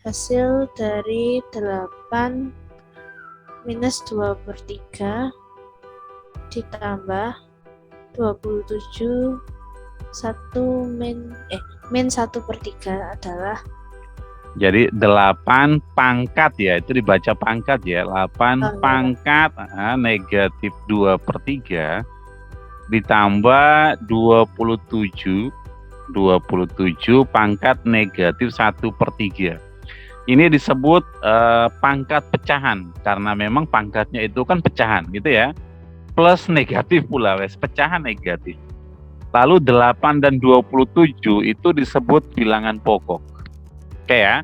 Hasil dari 8 minus 2/3 ditambah 27 min 1/3 adalah. Jadi 8 pangkat ya, itu dibaca pangkat ya. 8 pangkat negatif 2/3 ditambah 27 pangkat negatif 1/3. Ini disebut pangkat pecahan, karena memang pangkatnya itu kan pecahan gitu ya. Plus negatif pula, pecahan negatif. Lalu 8 dan 27 itu disebut bilangan pokok. Oke ya.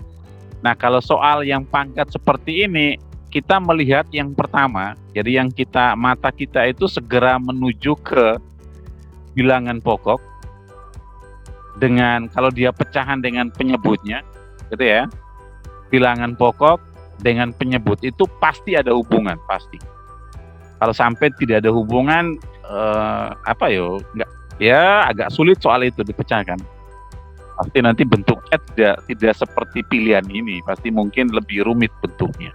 Nah, kalau soal yang pangkat seperti ini, kita melihat yang pertama. Jadi yang mata kita itu segera menuju ke bilangan pokok dengan, kalau dia pecahan dengan penyebutnya, gitu ya. Bilangan pokok dengan penyebut itu pasti ada hubungan, pasti. Kalau sampai tidak ada hubungan, agak sulit soal itu dipecahkan. Pasti nanti bentuknya tidak seperti pilihan ini, pasti mungkin lebih rumit bentuknya.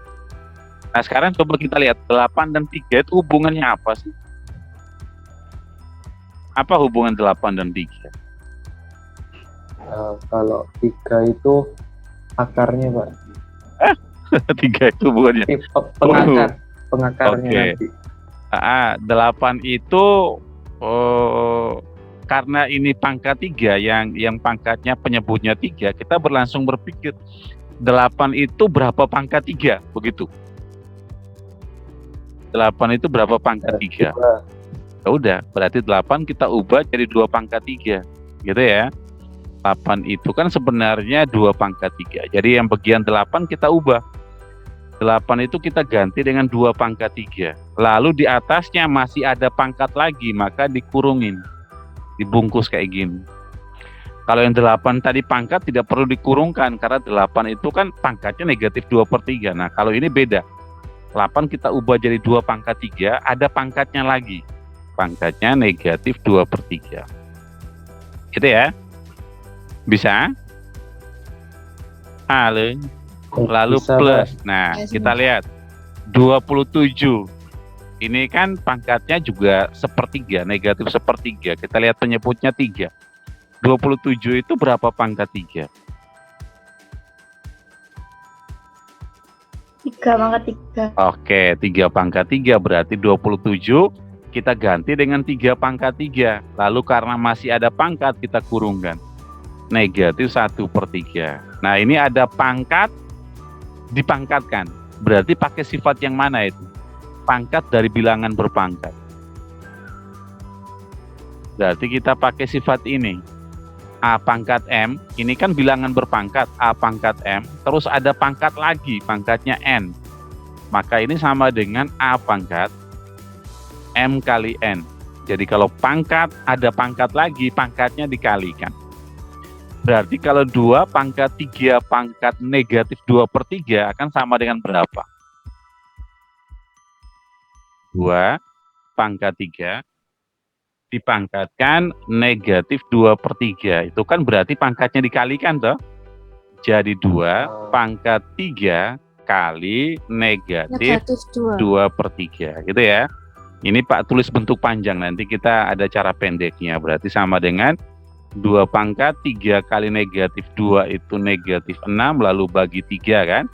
Nah, sekarang coba kita lihat 8 dan 3 itu hubungannya apa sih? Apa hubungan 8 dan 3? Kalau 3 itu akarnya, Pak. 3 itu hubungannya? Pengakarnya nanti. 8 itu karena ini pangkat 3, yang pangkatnya penyebutnya 3, kita berlangsung berpikir 8 itu berapa pangkat 3, begitu. 8 itu berapa pangkat 3? Ya udah, berarti 8 kita ubah jadi 2 pangkat 3, gitu ya. 8 itu kan sebenarnya 2 pangkat 3. Jadi yang bagian 8 kita ubah. 8 itu kita ganti dengan 2 pangkat 3. Lalu di atasnya masih ada pangkat lagi, maka dikurungin. Dibungkus kayak gini. Kalau yang 8 tadi pangkat tidak perlu dikurungkan, karena 8 itu kan pangkatnya negatif 2/3. Nah, kalau ini beda. 8 kita ubah jadi 2 pangkat 3, ada pangkatnya lagi. Pangkatnya negatif 2/3. Gitu ya? Bisa? Lalu bisa, plus. Pak. Nah, kita lihat 27. Ini kan pangkatnya juga 1/3, negatif 1/3. Kita lihat penyebutnya 3. 27 itu berapa pangkat 3? 3 pangkat 3. Oke, 3 pangkat 3 berarti 27 kita ganti dengan 3 pangkat 3. Lalu karena masih ada pangkat kita kurungkan. Negatif 1/3. Nah, ini ada pangkat dipangkatkan. Berarti pakai sifat yang mana itu? Pangkat dari bilangan berpangkat. Berarti kita pakai sifat ini. A pangkat M, ini kan bilangan berpangkat, A pangkat M, terus ada pangkat lagi, pangkatnya N. Maka ini sama dengan A pangkat M kali N. Jadi kalau pangkat, ada pangkat lagi, pangkatnya dikalikan. Berarti kalau 2 pangkat 3 pangkat negatif 2/3 akan sama dengan berapa? 2 pangkat 3 dipangkatkan negatif 2/3. Itu kan berarti pangkatnya dikalikan toh. Jadi 2 pangkat 3 kali negatif 2/3. Gitu ya. Ini Pak tulis bentuk panjang, nanti kita ada cara pendeknya. Berarti sama dengan 2 pangkat 3 kali negatif 2 itu negatif 6, lalu bagi 3 kan.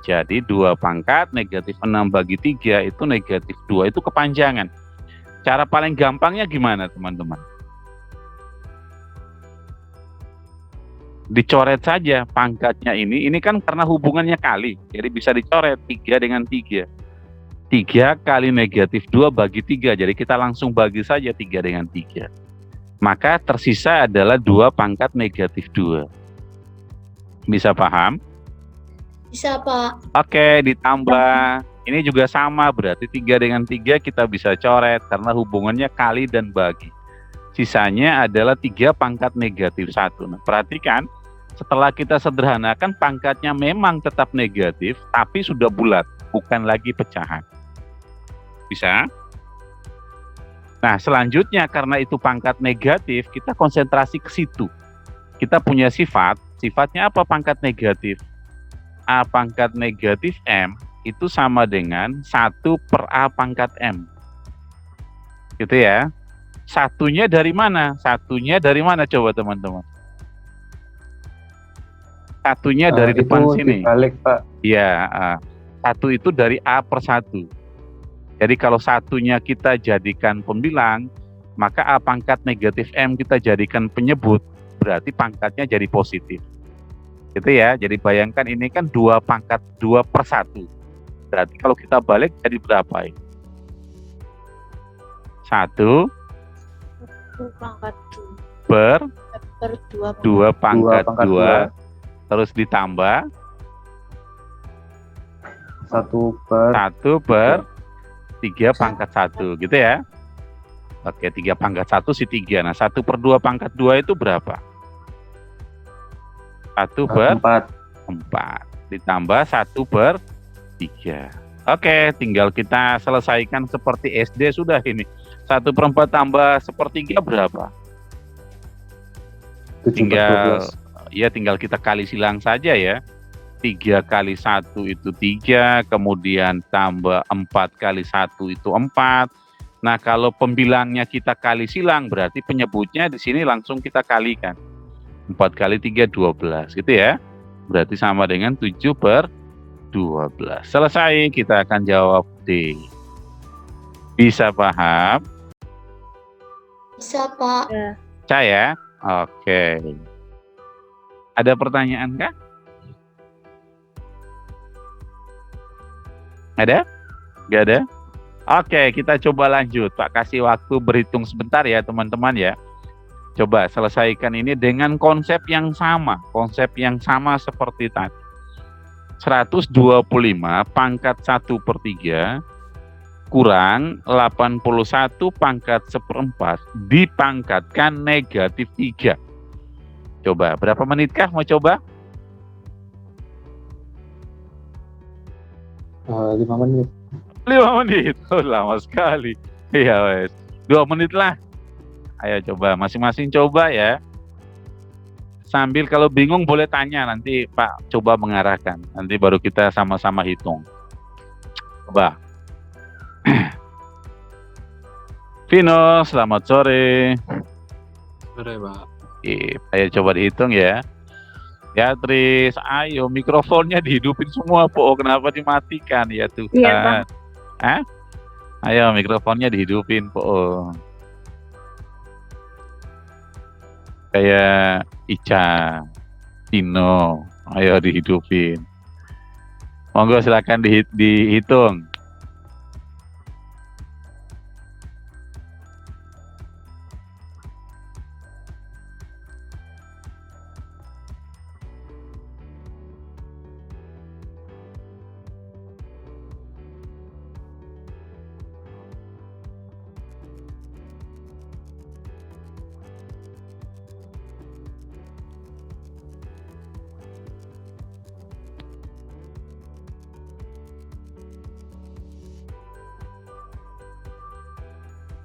Jadi 2 pangkat negatif 6 bagi 3 itu negatif 2, itu kepanjangan. Cara paling gampangnya gimana teman-teman? Dicoret saja pangkatnya ini kan karena hubungannya kali, jadi bisa dicoret 3 dengan 3. 3 kali negatif 2 bagi 3, jadi kita langsung bagi saja 3 dengan 3. Maka tersisa adalah 2 pangkat negatif 2. Bisa paham? Bisa, Pak. Oke, ditambah. Ini juga sama, berarti 3 dengan 3 kita bisa coret karena hubungannya kali dan bagi. Sisanya adalah 3 pangkat negatif 1. Nah, perhatikan, setelah kita sederhanakan pangkatnya memang tetap negatif, tapi sudah bulat, bukan lagi pecahan. Bisa? Nah, selanjutnya karena itu pangkat negatif, kita konsentrasi ke situ. Kita punya sifat, sifatnya apa pangkat negatif? A pangkat negatif M itu sama dengan 1 per A pangkat M. Gitu ya. Satunya dari mana? Satunya dari mana coba teman-teman? Satunya dari depan itu sini. dibalik, Pak. Iya, 1 itu dari A per 1. Jadi kalau satunya kita jadikan pembilang, maka A pangkat negatif M kita jadikan penyebut, berarti pangkatnya jadi positif. Gitu ya, jadi bayangkan ini kan 2 pangkat 2 per 1. Berarti kalau kita balik jadi berapa ini? 1 1 pangkat per 2 pangkat 2, 2. terus ditambah 1 per 3 pangkat 1, gitu ya. Oke, 3 pangkat 1 si 3. Nah, 1 per 2 pangkat 2 itu berapa? 1 per 4. Ditambah 1 per 3. Oke, tinggal kita selesaikan seperti SD sudah ini. 1 per 4 tambah sepertiga berapa? 7/12. Tinggal kita kali silang saja ya. 3 kali 1 itu 3, kemudian tambah 4 kali 1 itu 4. Nah, kalau pembilangnya kita kali silang, berarti penyebutnya di sini langsung kita kalikan. 4 kali 3, 12, gitu ya. Berarti sama dengan 7 per 12. Selesai, kita akan jawab D. Bisa paham? Bisa, Pak. Ya. Saya? Oke. Ada pertanyaan kah? Ada? Nggak ada? Oke, kita coba lanjut. Pak kasih waktu berhitung sebentar ya teman-teman ya. Coba selesaikan ini dengan konsep yang sama. Konsep yang sama seperti tadi. 125 pangkat 1 per 3 kurang 81 pangkat 1/4 dipangkatkan negatif 3. Coba, berapa menitkah mau coba? 5 menit. 5 menit. Oh, lama sekali. Iya, wes. 2 menit lah. Ayo coba, masing-masing coba ya. Sambil kalau bingung boleh tanya, nanti Pak coba mengarahkan. Nanti baru kita sama-sama hitung. Coba. Vino, selamat sore. Sore, Pak. Ayo coba dihitung ya. Beatrice, ayo mikrofonnya dihidupin semua, Po. Kenapa dimatikan ya Tuhan? Iya, Pak. Hah? Ayo mikrofonnya dihidupin, Po. Kayak Ica, Tino, ayo dihidupin. Monggo silakan dihitung.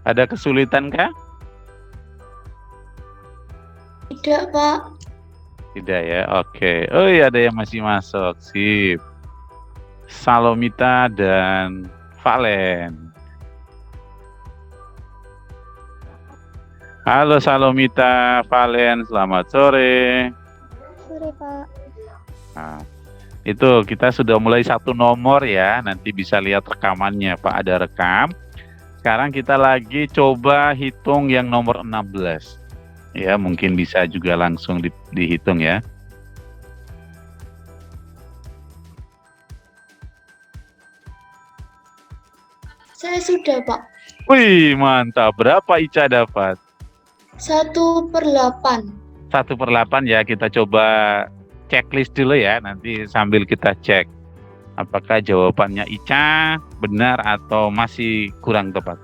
Ada kesulitan kah? Tidak, Pak. Tidak ya, oke. Oh iya, ada yang masih masuk, sip. Salomita dan Valen. Halo Salomita, Valen, selamat sore. Sore, Pak. Nah, itu kita sudah mulai 1 nomor ya, nanti bisa lihat rekamannya, Pak, ada rekam. Sekarang kita lagi coba hitung yang nomor 16. Ya, mungkin bisa juga langsung dihitung ya. Saya sudah, Pak. Wih, mantap. Berapa Ica dapat? 1/8. 1/8 ya, kita coba checklist dulu ya, nanti sambil kita cek apakah jawabannya Ica benar atau masih kurang tepat.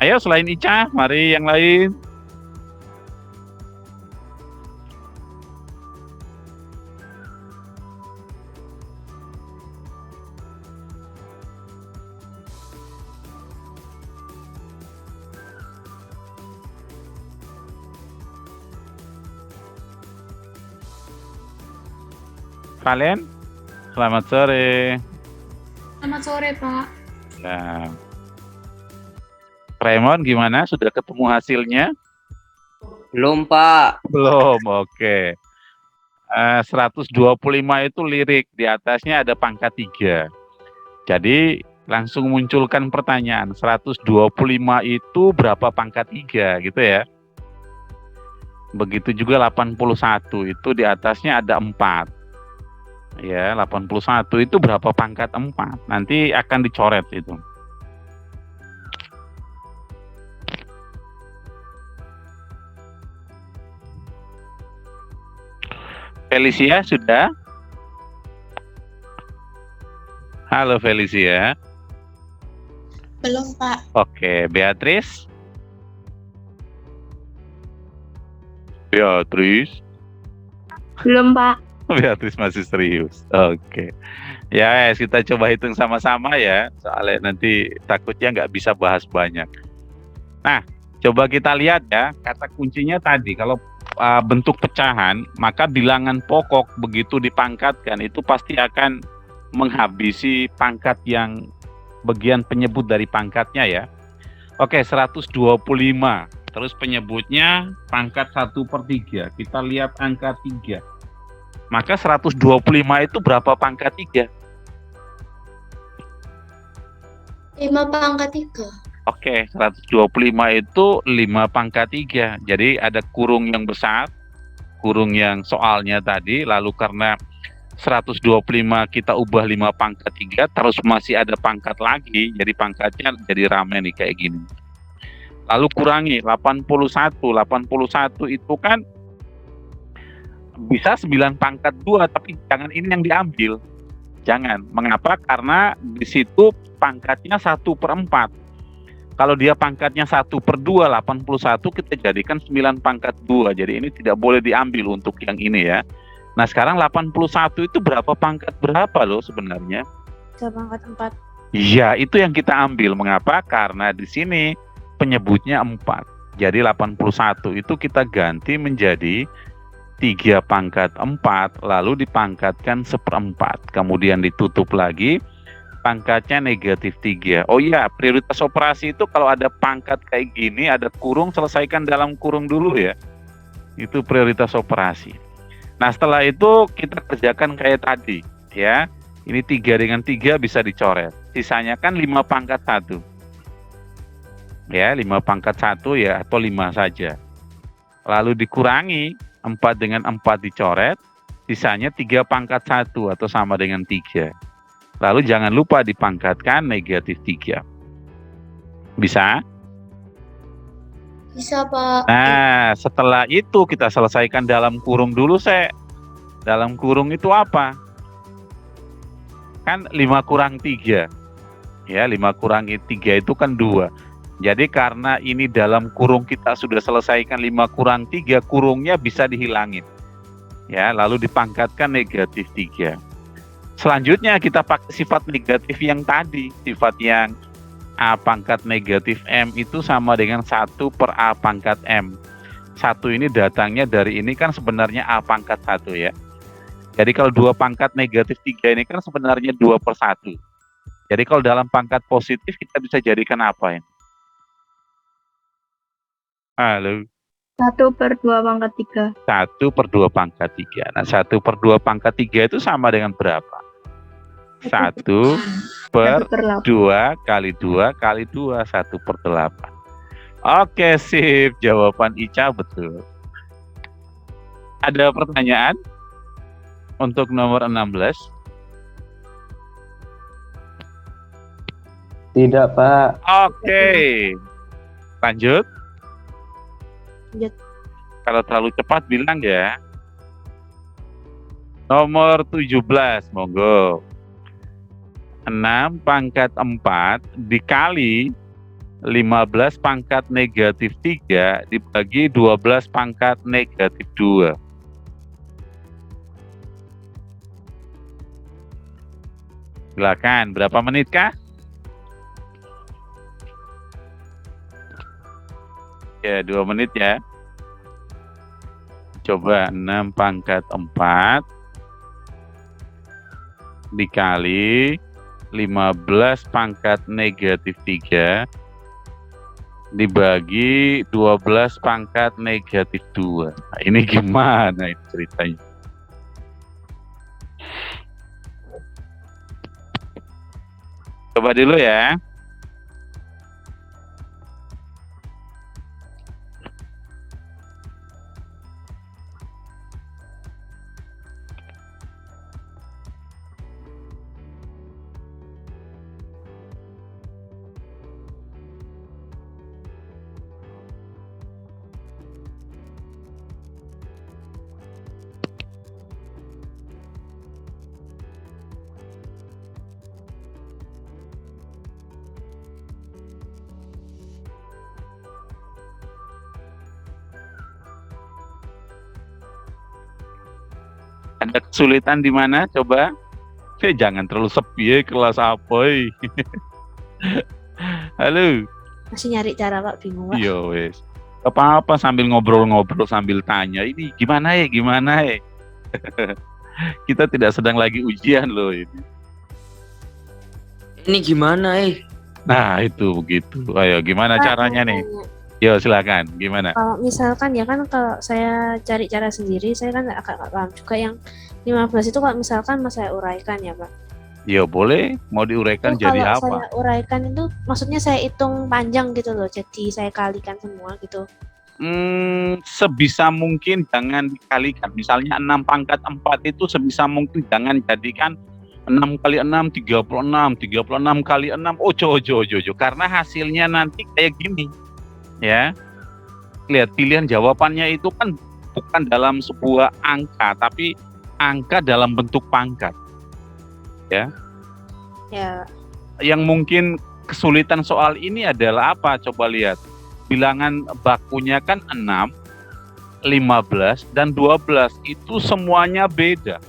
Ayo selain Ica, mari yang lain. Valen? Selamat sore. Selamat sore, Pak. Nah, Raymond gimana? Sudah ketemu hasilnya? Belum, Pak. Belum, oke. 125 itu lirik, di atasnya ada pangkat 3. Jadi langsung munculkan pertanyaan, 125 itu berapa pangkat 3 gitu ya. Begitu juga 81 itu di atasnya ada 4. Ya, 81 itu berapa pangkat 4? Nanti akan dicoret itu. Felicia sudah? Halo Felicia. Belum, Pak. Oke, Beatrice. Beatrice. Belum, Pak. Beatrice masih serius. Oke. Ya, kita coba hitung sama-sama ya. Soalnya nanti takutnya nggak bisa bahas banyak. Nah, coba kita lihat ya. Kata kuncinya tadi, kalau bentuk pecahan, maka bilangan pokok begitu dipangkatkan itu pasti akan menghabisi pangkat yang bagian penyebut dari pangkatnya ya. Oke, 125. Terus penyebutnya pangkat 1/3. Kita lihat angka 3. Maka 125 itu berapa pangkat 3? 5 pangkat 3. Oke, 125 itu 5 pangkat 3. Jadi ada kurung yang besar, kurung yang soalnya tadi, lalu karena 125 kita ubah 5 pangkat 3, terus masih ada pangkat lagi, jadi pangkatnya jadi rame nih kayak gini. Lalu kurangi 81. 81 itu kan bisa 9 pangkat 2, tapi jangan ini yang diambil. Jangan. Mengapa? Karena di situ pangkatnya 1/4. Kalau dia pangkatnya 1/2, 81 kita jadikan 9 pangkat 2. Jadi ini tidak boleh diambil untuk yang ini ya. Nah sekarang 81 itu berapa pangkat berapa loh sebenarnya? 3 pangkat 4. Iya, itu yang kita ambil. Mengapa? Karena di sini penyebutnya 4. Jadi 81 itu kita ganti menjadi 3 pangkat 4, lalu dipangkatkan 1/4. Kemudian ditutup lagi, pangkatnya negatif 3. Oh iya, prioritas operasi itu kalau ada pangkat kayak gini, ada kurung, selesaikan dalam kurung dulu ya. Itu prioritas operasi. Nah setelah itu kita kerjakan kayak tadi ya. Ini 3 dengan 3 bisa dicoret. Sisanya kan 5 pangkat 1. Ya, 5 pangkat 1 ya, atau 5 saja. Lalu dikurangi 4 dengan 4 dicoret. Sisanya 3 pangkat 1 atau sama dengan 3. Lalu jangan lupa dipangkatkan negatif 3. Bisa? Bisa, Pak. Nah, setelah itu kita selesaikan dalam kurung dulu, Dalam kurung itu apa? Kan 5 kurang 3. Ya, 5 kurang 3 itu kan 2. Jadi karena ini dalam kurung kita sudah selesaikan 5 kurang 3, kurungnya bisa dihilangin. Ya, lalu dipangkatkan negatif 3. Selanjutnya kita pakai sifat negatif yang tadi. Sifat yang A pangkat negatif M itu sama dengan 1/A pangkat M. 1 ini datangnya dari ini kan sebenarnya A pangkat 1 ya. Jadi kalau 2 pangkat negatif 3 ini kan sebenarnya 2/1. Jadi kalau dalam pangkat positif kita bisa jadikan apa ini? Halo. 1/2 pangkat 3. 1/2 pangkat 3. Nah 1/2 pangkat 3 itu sama dengan berapa? 1/2 kali 2 kali 2, 1/8. Oke, sip. Jawaban Ica betul. Ada pertanyaan untuk nomor 16? Tidak, Pak. Oke. Lanjut. Lanjut. Kalau terlalu cepat bilang ya. Nomor 17, monggo. 6 pangkat 4 dikali 15 pangkat negatif 3 dibagi 12 pangkat negatif 2. Silakan, berapa menit kah? Ya, 2 menit ya. Coba 6 pangkat 4 dikali 15 pangkat negatif 3 dibagi 12 pangkat negatif 2. Nah, ini gimana ini ceritanya? Coba dulu ya. Ada kesulitan di mana? Coba. Jangan terlalu sepi ya, kelas apa? Halo. Masih nyari cara Pak, bingung Pak. Iya wes. Apa-apa sambil ngobrol-ngobrol sambil tanya. Ini gimana ya? Gimana ya? Kita tidak sedang lagi ujian loh ini. Ini gimana Nah itu begitu. Ayo gimana Pak, caranya mau nih? tanya. Yo silakan. Gimana? Kalau misalkan ya kan kalau saya cari cara sendiri, saya kan agak nggak paham juga yang 15 itu kalau misalkan mau saya uraikan ya Pak. Yo boleh. Mau diuraikan Itu jadi kalau apa? saya uraikan itu maksudnya saya hitung panjang gitu loh, jadi saya kalikan semua gitu. Sebisa mungkin jangan dikalikan. Misalnya 6 pangkat 4 itu sebisa mungkin jangan jadikan 6 kali 6, 36, 36 kali 6, ojo. Karena hasilnya nanti kayak gini. Ya, lihat pilihan jawabannya itu kan bukan dalam sebuah angka, tapi angka dalam bentuk pangkat. Ya, yang mungkin kesulitan soal ini adalah apa? Coba lihat. Bilangan bakunya kan 6, 15, dan 12. Itu semuanya beda.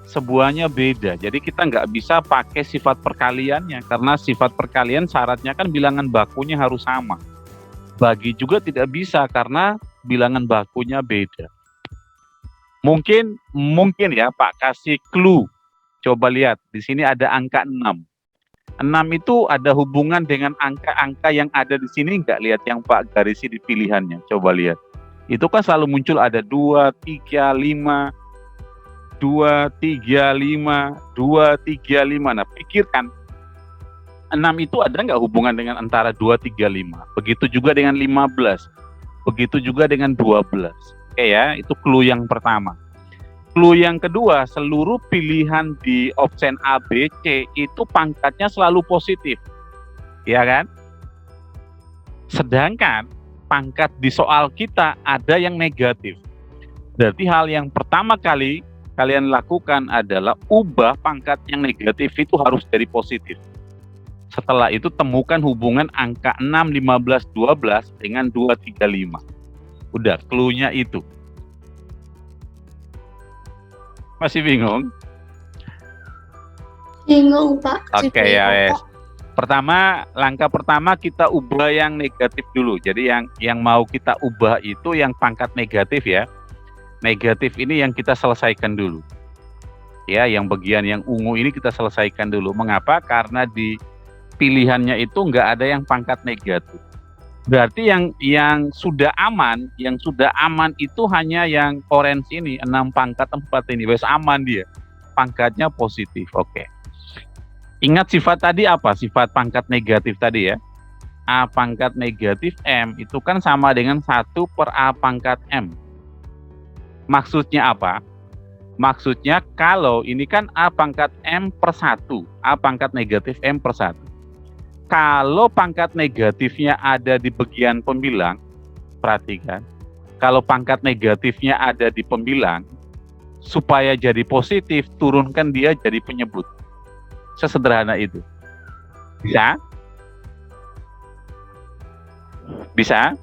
Semuanya beda. Jadi kita nggak bisa pakai sifat perkaliannya. Karena sifat perkalian syaratnya kan bilangan bakunya harus sama. Bagi juga tidak bisa karena bilangan bakunya beda. Mungkin ya Pak kasih clue. Coba lihat, di sini ada angka 6. 6 itu ada hubungan dengan angka-angka yang ada di sini nggak? Lihat yang Pak garisi di pilihannya. Coba lihat. Itu kan selalu muncul ada 2, 3, 5, 2, 3, 5, 2, 3, 5. Nah, pikirkan. 6 itu ada nggak hubungan dengan antara 2, 3, 5? Begitu juga dengan 15. Begitu juga dengan 12. Oke ya, itu clue yang pertama. Clue yang kedua, seluruh pilihan di option A, B, C itu pangkatnya selalu positif. Ya kan? Sedangkan pangkat di soal kita ada yang negatif. Berarti hal yang pertama kali kalian lakukan adalah ubah pangkat yang negatif itu harus jadi positif. Setelah itu temukan hubungan angka 6, 15, 12 dengan 2, 3, 5. Udah, clue-nya itu. Masih bingung? Bingung, Pak. Oke ya, wes. Pertama, langkah pertama kita ubah yang negatif dulu. Jadi yang mau kita ubah itu yang pangkat negatif ya. Negatif ini yang kita selesaikan dulu. Ya, yang bagian yang ungu ini kita selesaikan dulu. Mengapa? Karena di pilihannya itu nggak ada yang pangkat negatif. Berarti yang sudah aman itu hanya yang orange ini, 6 pangkat 4 ini. Wes aman dia. Pangkatnya positif. Oke. Ingat sifat tadi apa? Sifat pangkat negatif tadi ya. A pangkat negatif M itu kan sama dengan 1 per A pangkat M. Maksudnya apa? Maksudnya kalau ini kan A pangkat M per 1. A pangkat negatif M per 1. Kalau pangkat negatifnya ada di bagian pembilang, perhatikan. Kalau pangkat negatifnya ada di pembilang, supaya jadi positif, turunkan dia jadi penyebut. Sesederhana itu. Bisa? Bisa?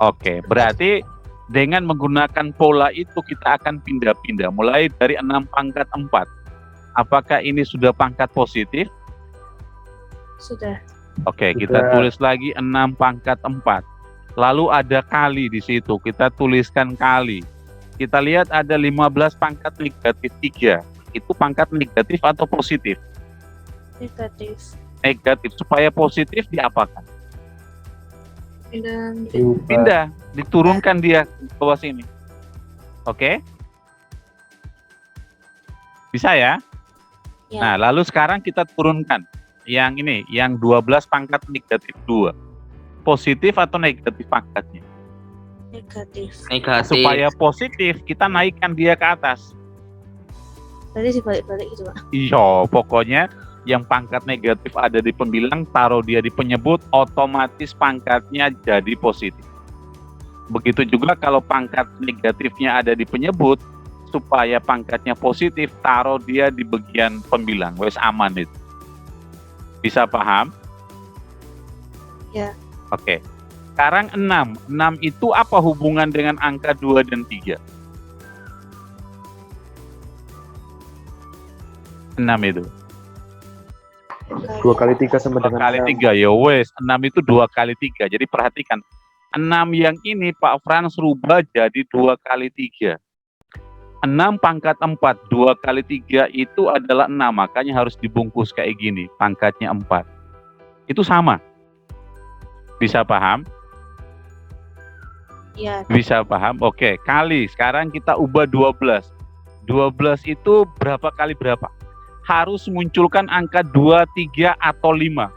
Oke, berarti dengan menggunakan pola itu kita akan pindah-pindah. Mulai dari 6 pangkat 4. Apakah ini sudah pangkat positif? Sudah. Oke, kita tulis lagi 6 pangkat 4. Lalu ada kali di situ, kita tuliskan kali. Kita lihat ada 15 pangkat negatif 3. itu pangkat negatif atau positif? Negatif. Negatif. Supaya positif diapakan? Dan Diubah. Pindah, diturunkan dia ke bawah sini. Oke? Bisa ya? Ya. Nah, lalu sekarang kita turunkan yang ini, yang 12 pangkat negatif 2. Positif atau negatif pangkatnya? Negatif. Negatif. Supaya positif, kita naikkan dia ke atas. Tadi dibalik-balik gitu, Pak. Iya, pokoknya yang pangkat negatif ada di pembilang, taruh dia di penyebut, otomatis pangkatnya jadi positif. Begitu juga kalau pangkat negatifnya ada di penyebut, supaya pangkatnya positif, taruh dia di bagian pembilang. Wes aman itu. Bisa paham? Ya. Oke. Sekarang 6. 6 itu apa hubungan dengan angka 2 dan 3? 6 itu. 2 kali 3 sama 2 dengan kali 6. 3, ya wes. 6 itu 2 kali 3. Jadi perhatikan. 6 yang ini Pak Frans rubah jadi 2 kali 3. 6 pangkat 4, 2 kali 3 itu adalah 6. Makanya harus dibungkus kayak gini. Pangkatnya 4. Itu sama. Bisa paham? Ya. Bisa paham? Oke, kali. Sekarang kita ubah 12. 12 itu berapa kali berapa? Harus munculkan angka 2, 3, atau 5.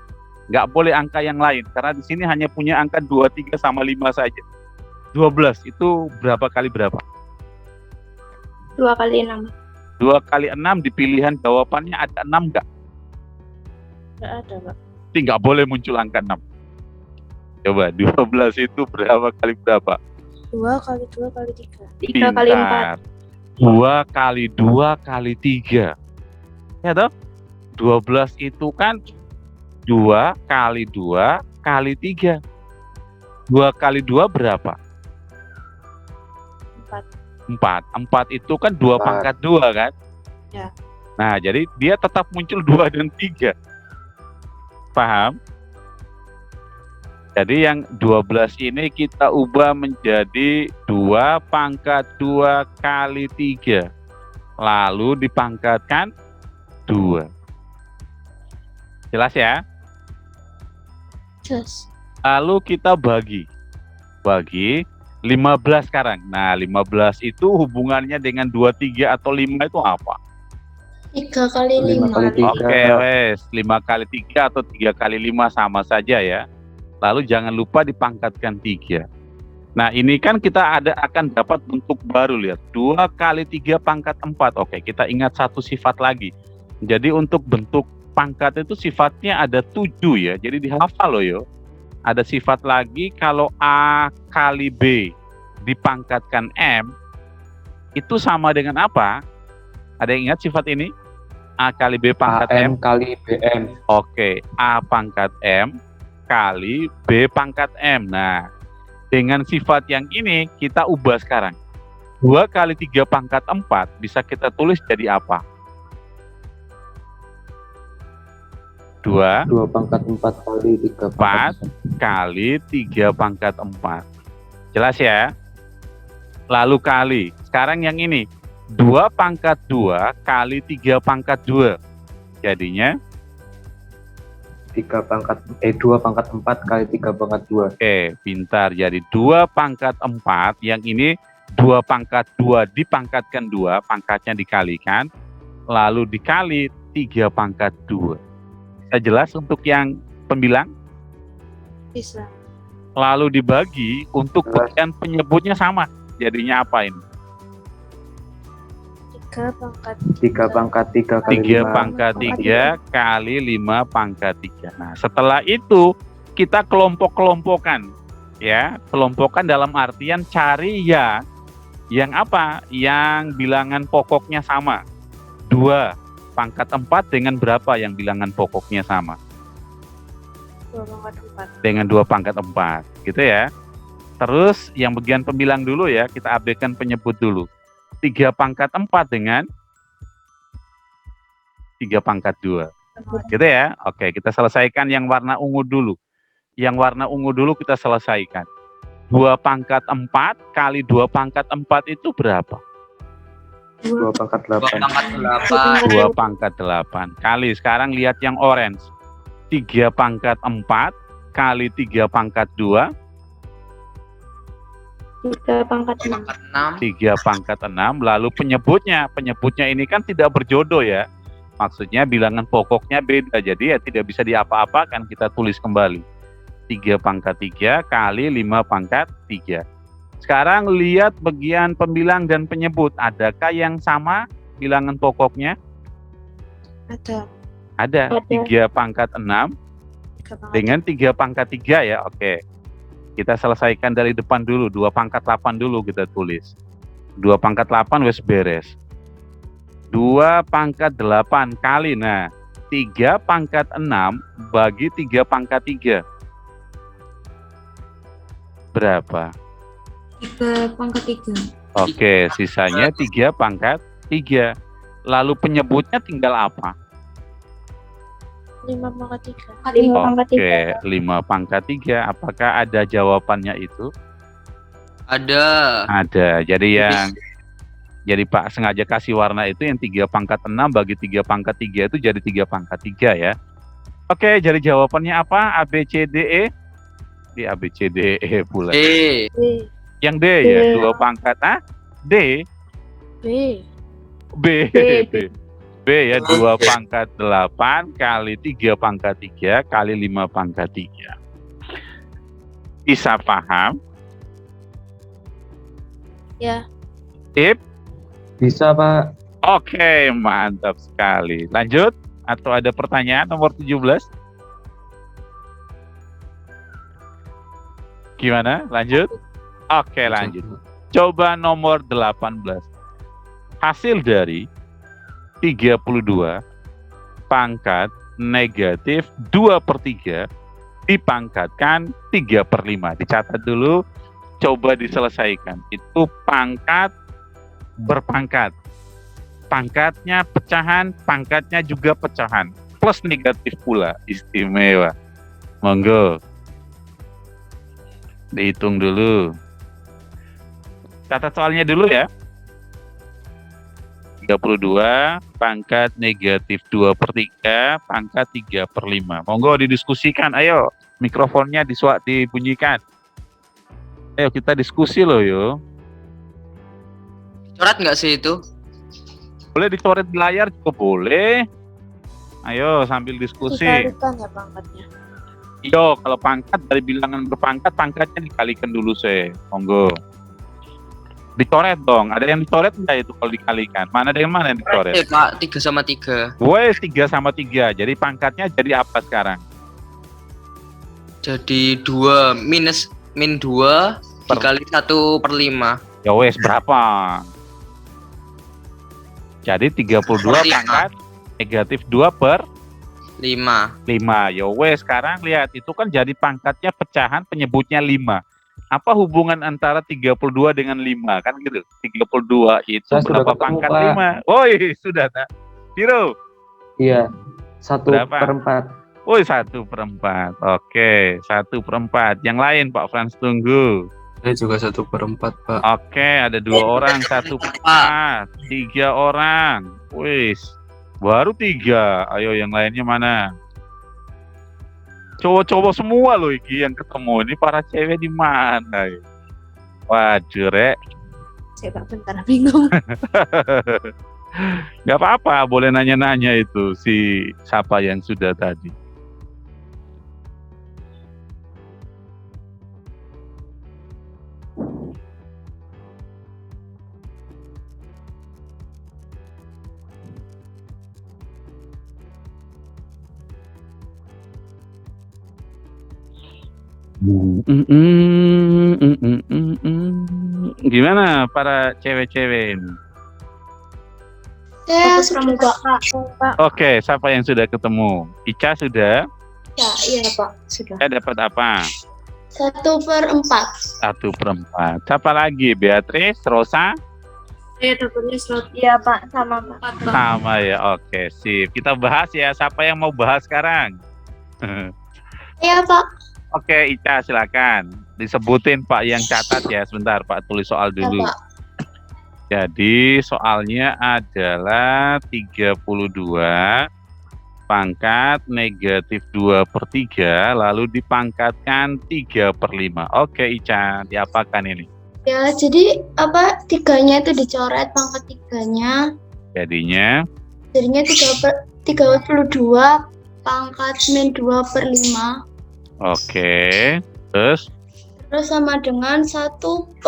Nggak boleh angka yang lain. Karena di sini hanya punya angka 2, 3, sama 5 saja. 12 itu berapa kali berapa? 2 kali 6. 2 kali 6 di pilihan jawabannya ada 6 nggak? Nggak ada, Pak. Jadi nggak boleh muncul angka 6. Coba, 12 itu berapa kali berapa? 2 kali 2 kali 3. 3 kali 4. 2 kali 2 kali 3. Ya toh? 12 itu kan 2 kali 2 kali 3. 2 kali 2 berapa? 4. 4 itu kan 2 pangkat 2 kan? Ya. Nah, jadi dia tetap muncul 2 dan 3. Paham? Jadi yang 12 ini kita ubah menjadi 2 pangkat 2 kali 3. Lalu dipangkatkan 2. Jelas ya? Jelas. Lalu kita bagi. Bagi 15 sekarang. Nah, 15 itu hubungannya dengan 2, 3, atau 5 itu apa? 3 kali 5 kali 5. 3. Oke, wes. 5 kali 3 atau 3 kali 5 sama saja ya. Lalu jangan lupa dipangkatkan 3. Nah, ini kan kita akan dapat bentuk baru, lihat. 2 kali 3 pangkat 4. Oke, kita ingat satu sifat lagi. Jadi untuk bentuk pangkat itu sifatnya ada 7 ya. Jadi dihafal loh yo. Ada sifat lagi kalau A kali B dipangkatkan M, itu sama dengan apa? Ada yang ingat sifat ini? A kali B pangkat M. AM kali BM. Oke, A pangkat M kali B pangkat M. Nah, dengan sifat yang ini kita ubah sekarang. 2 kali 3 pangkat 4 bisa kita tulis jadi apa? 2 2 pangkat 4 kali 3 pangkat 4 kali 3 pangkat 4. Jelas ya? Lalu kali. Sekarang yang ini. 2 pangkat 2 kali 3 pangkat 2. Jadinya 2 pangkat 4 kali 3 pangkat 2. oke, pintar. Jadi 2 pangkat 4, yang ini 2 pangkat 2 dipangkatkan 2, pangkatnya dikalikan, lalu dikali 3 pangkat 2. Bisa jelas untuk yang pembilang? Bisa. Lalu dibagi untuk bagian penyebutnya sama. Jadinya apa ini? 3 pangkat 3 pangkat 3 kali 3 5. pangkat 3 kali 5 pangkat 3. Nah, setelah itu kita kelompok-kelompokkan. Ya, kelompokkan dalam artian cari yang apa? Yang bilangan pokoknya sama. 2 pangkat 4 dengan berapa yang bilangan pokoknya sama? 2 pangkat 4. Dengan 2 pangkat 4. Gitu ya. Terus yang bagian pembilang dulu ya, kita abaikan penyebut dulu. 3 pangkat 4 dengan 3 pangkat 2. Gitu ya. Oke, kita selesaikan yang warna ungu dulu. Yang warna ungu dulu kita selesaikan. 2 pangkat 4 kali 2 pangkat 4 itu berapa? 2 pangkat 2 8. pangkat 8. 2 pangkat 8 kali, sekarang lihat yang orange, 3 pangkat 4 kali 3 pangkat 2, 3 pangkat 6. Pangkat 6. 3 pangkat 6. Lalu penyebutnya ini kan tidak berjodoh ya, maksudnya bilangan pokoknya beda, jadi ya tidak bisa diapa-apakan, kita tulis kembali 3 pangkat 3 kali 5 pangkat 3. Sekarang lihat bagian pembilang dan penyebut, adakah yang sama bilangan pokoknya? Ada. Ada. Ada. 3 pangkat 6 dengan 3 pangkat 3 ya. Oke. Kita selesaikan dari depan dulu, 2 pangkat 8 dulu kita tulis. 2 pangkat 8 wes beres. 2 pangkat 8 kali, nah 3 pangkat 6 bagi 3 pangkat 3. Berapa? 3 pangkat 3. Oke, sisanya 3 pangkat 3. Lalu penyebutnya tinggal apa? 5 pangkat 3. 5 pangkat 3. Oke, 5 pangkat 3. Apakah ada jawabannya itu? Ada. Ada. Jadi Pak sengaja kasih warna itu yang 3 pangkat 6 bagi 3 pangkat 3 itu jadi 3 pangkat 3 ya. Oke, jadi jawabannya apa? A, B, C, D, E? Di A, B, C, D, E pula. D. B. Yang D ya, D. 2 pangkat A, D, B. B, B. B. B ya, 2 pangkat 8 kali 3 pangkat 3 kali 5 pangkat 3. Bisa paham? Ya. Ip? Bisa, Pak. Oke, mantap sekali. Lanjut? Atau ada pertanyaan nomor 17? Gimana? Lanjut? Oke, lanjut. Coba nomor 18. Hasil dari 32 pangkat negatif 2/3 dipangkatkan 3/5. Dicatat dulu, coba diselesaikan. Itu pangkat berpangkat. Pangkatnya pecahan, pangkatnya juga pecahan. Plus negatif pula, istimewa. Monggo. Dihitung dulu. Catat soalnya dulu ya. 32 pangkat negatif 2/3 pangkat 3/5. Monggo didiskusikan, ayo mikrofonnya dibunyikan. Ayo kita diskusi loh yo. Coret nggak sih itu? Boleh dicoret di layar juga boleh. Ayo sambil diskusi. Dikalikan ya pangkatnya. Yo, kalau pangkat dari bilangan berpangkat, pangkatnya dikalikan dulu saya. Monggo. Dicoret dong. Ada yang dicoret nggak itu kalau dikalikan? Mana ada yang mana yang dicoret? Pak, 3/3. Wes 3/3. Jadi pangkatnya jadi apa sekarang? Jadi 2 min 2 dikali 1/5. Ya wes berapa? Jadi 32 Per 5. pangkat negatif 2/5. 5. Ya wes sekarang lihat itu kan jadi pangkatnya pecahan, penyebutnya 5. Apa hubungan antara 32 dengan 5? Kan gitu. 32 itu Saya sudah berapa ketemu, pangkat Pak. 5? Woi, sudah tak? Biro. Iya. 1/4. Woi, 1/4. Oke, 1/4. Yang lain Pak Frans tunggu. Saya juga 1/4, Pak. Oke, ada 2 orang, 1/4. 3 orang. Wis. Baru 3. Ayo yang lainnya mana? Cowok-cowok semua loh iki yang ketemu. Ini para cewek di mana? Waduh, Rek. Saya Pak bentar bingung. Gak apa-apa, boleh nanya-nanya itu si siapa yang sudah tadi. Gimana para cewek-cewek ini? Saya Fokus sudah pramuka. Pak, Oke, siapa yang sudah ketemu? Ica sudah? Ya, iya Pak, sudah. Saya dapat apa? 1/4. 1/4. Siapa lagi? Beatrice, Rosa? Saya dapatnya slot. Iya Pak, sama Pak. Sama ya, oke sip. Kita bahas ya, siapa yang mau bahas sekarang? Iya Pak. Oke, Ica silakan. Disebutin Pak yang catat ya, sebentar Pak tulis soal Ya dulu. Pak. Jadi soalnya adalah 32 pangkat negatif 2/3 lalu dipangkatkan 3/5. Oke Ica, diapakan ini? Ya, jadi apa, tiganya itu dicoret pangkat tiganya. Jadinya Jadinya 32 pangkat min 2/5. oke. Terus Terus sama dengan 1/32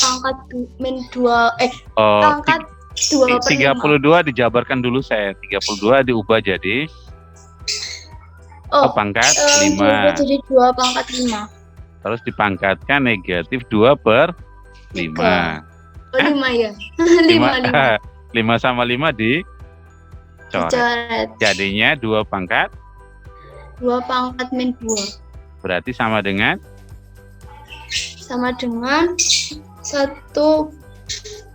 pangkat min 2, pangkat 2/5. 32 dijabarkan dulu saya. 32 diubah jadi pangkat 5. Diubah jadi 2 pangkat 5. Terus dipangkatkan negatif 2/5. Oh, 5 ya. 5. 5 sama 5 dicoret. Dicoret. Jadinya 2 pangkat 2 pangkat min 2. berarti sama dengan 1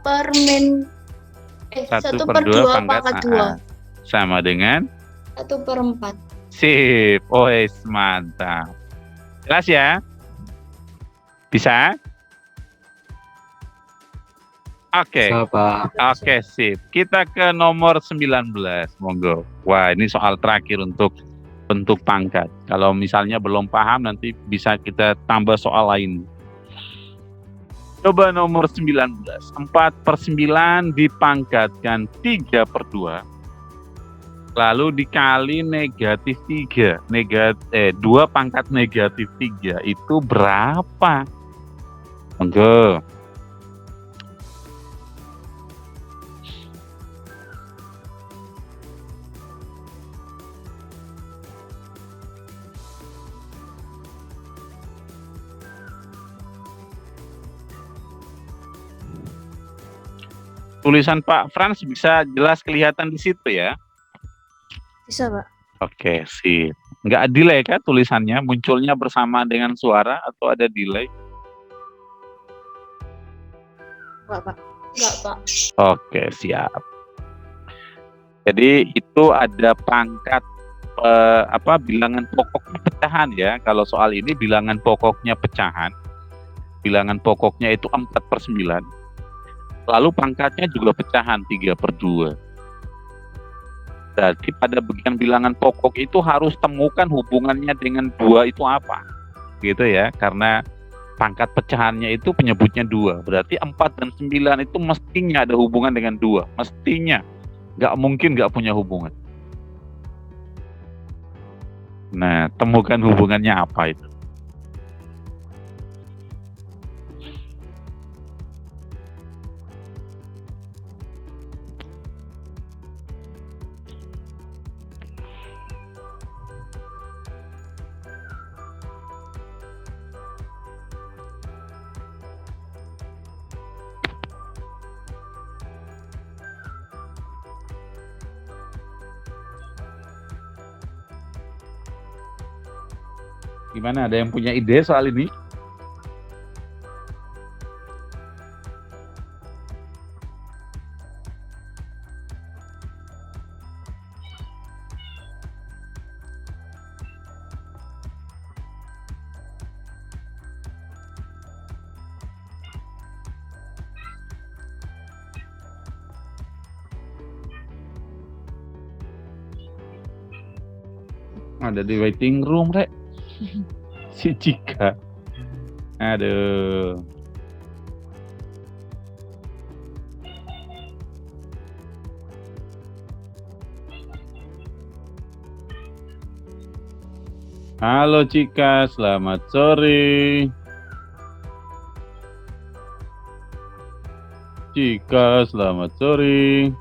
per min 1/2 pangkat 2. sama dengan 1/4. sip. Oh, mantap. Jelas ya? Bisa? Oke. Bisa, Pak. Oke, sip. Kita ke nomor 19, monggo. Wah, ini soal terakhir untuk bentuk pangkat. Kalau misalnya belum paham, nanti bisa kita tambah soal lain. Coba nomor 19. 4/9 dipangkatkan 3/2. Lalu dikali negatif 3. 2 pangkat negatif 3 itu berapa? Monggo. Tulisan Pak Frans bisa jelas kelihatan di situ ya? Bisa, Pak. Oke, sip. Nggak delay kan tulisannya? Munculnya bersamaan dengan suara atau ada delay? Enggak, Pak. Enggak, Pak. Oke, siap. Jadi itu ada pangkat bilangan pokoknya pecahan ya. Kalau soal ini bilangan pokoknya pecahan. Bilangan pokoknya itu 4/9. Lalu pangkatnya juga pecahan 3/2. Berarti pada bagian bilangan pokok itu harus temukan hubungannya dengan 2 itu apa. Gitu ya, karena pangkat pecahannya itu penyebutnya 2. Berarti 4 dan 9 itu mestinya ada hubungan dengan 2. Mestinya. Nggak mungkin nggak punya hubungan. Nah, temukan hubungannya apa itu. Gimana, ada yang punya ide soal ini? Ada di waiting room, Rek. Si Cika. Aduh. Halo Cika, selamat sore. Cika, selamat sore.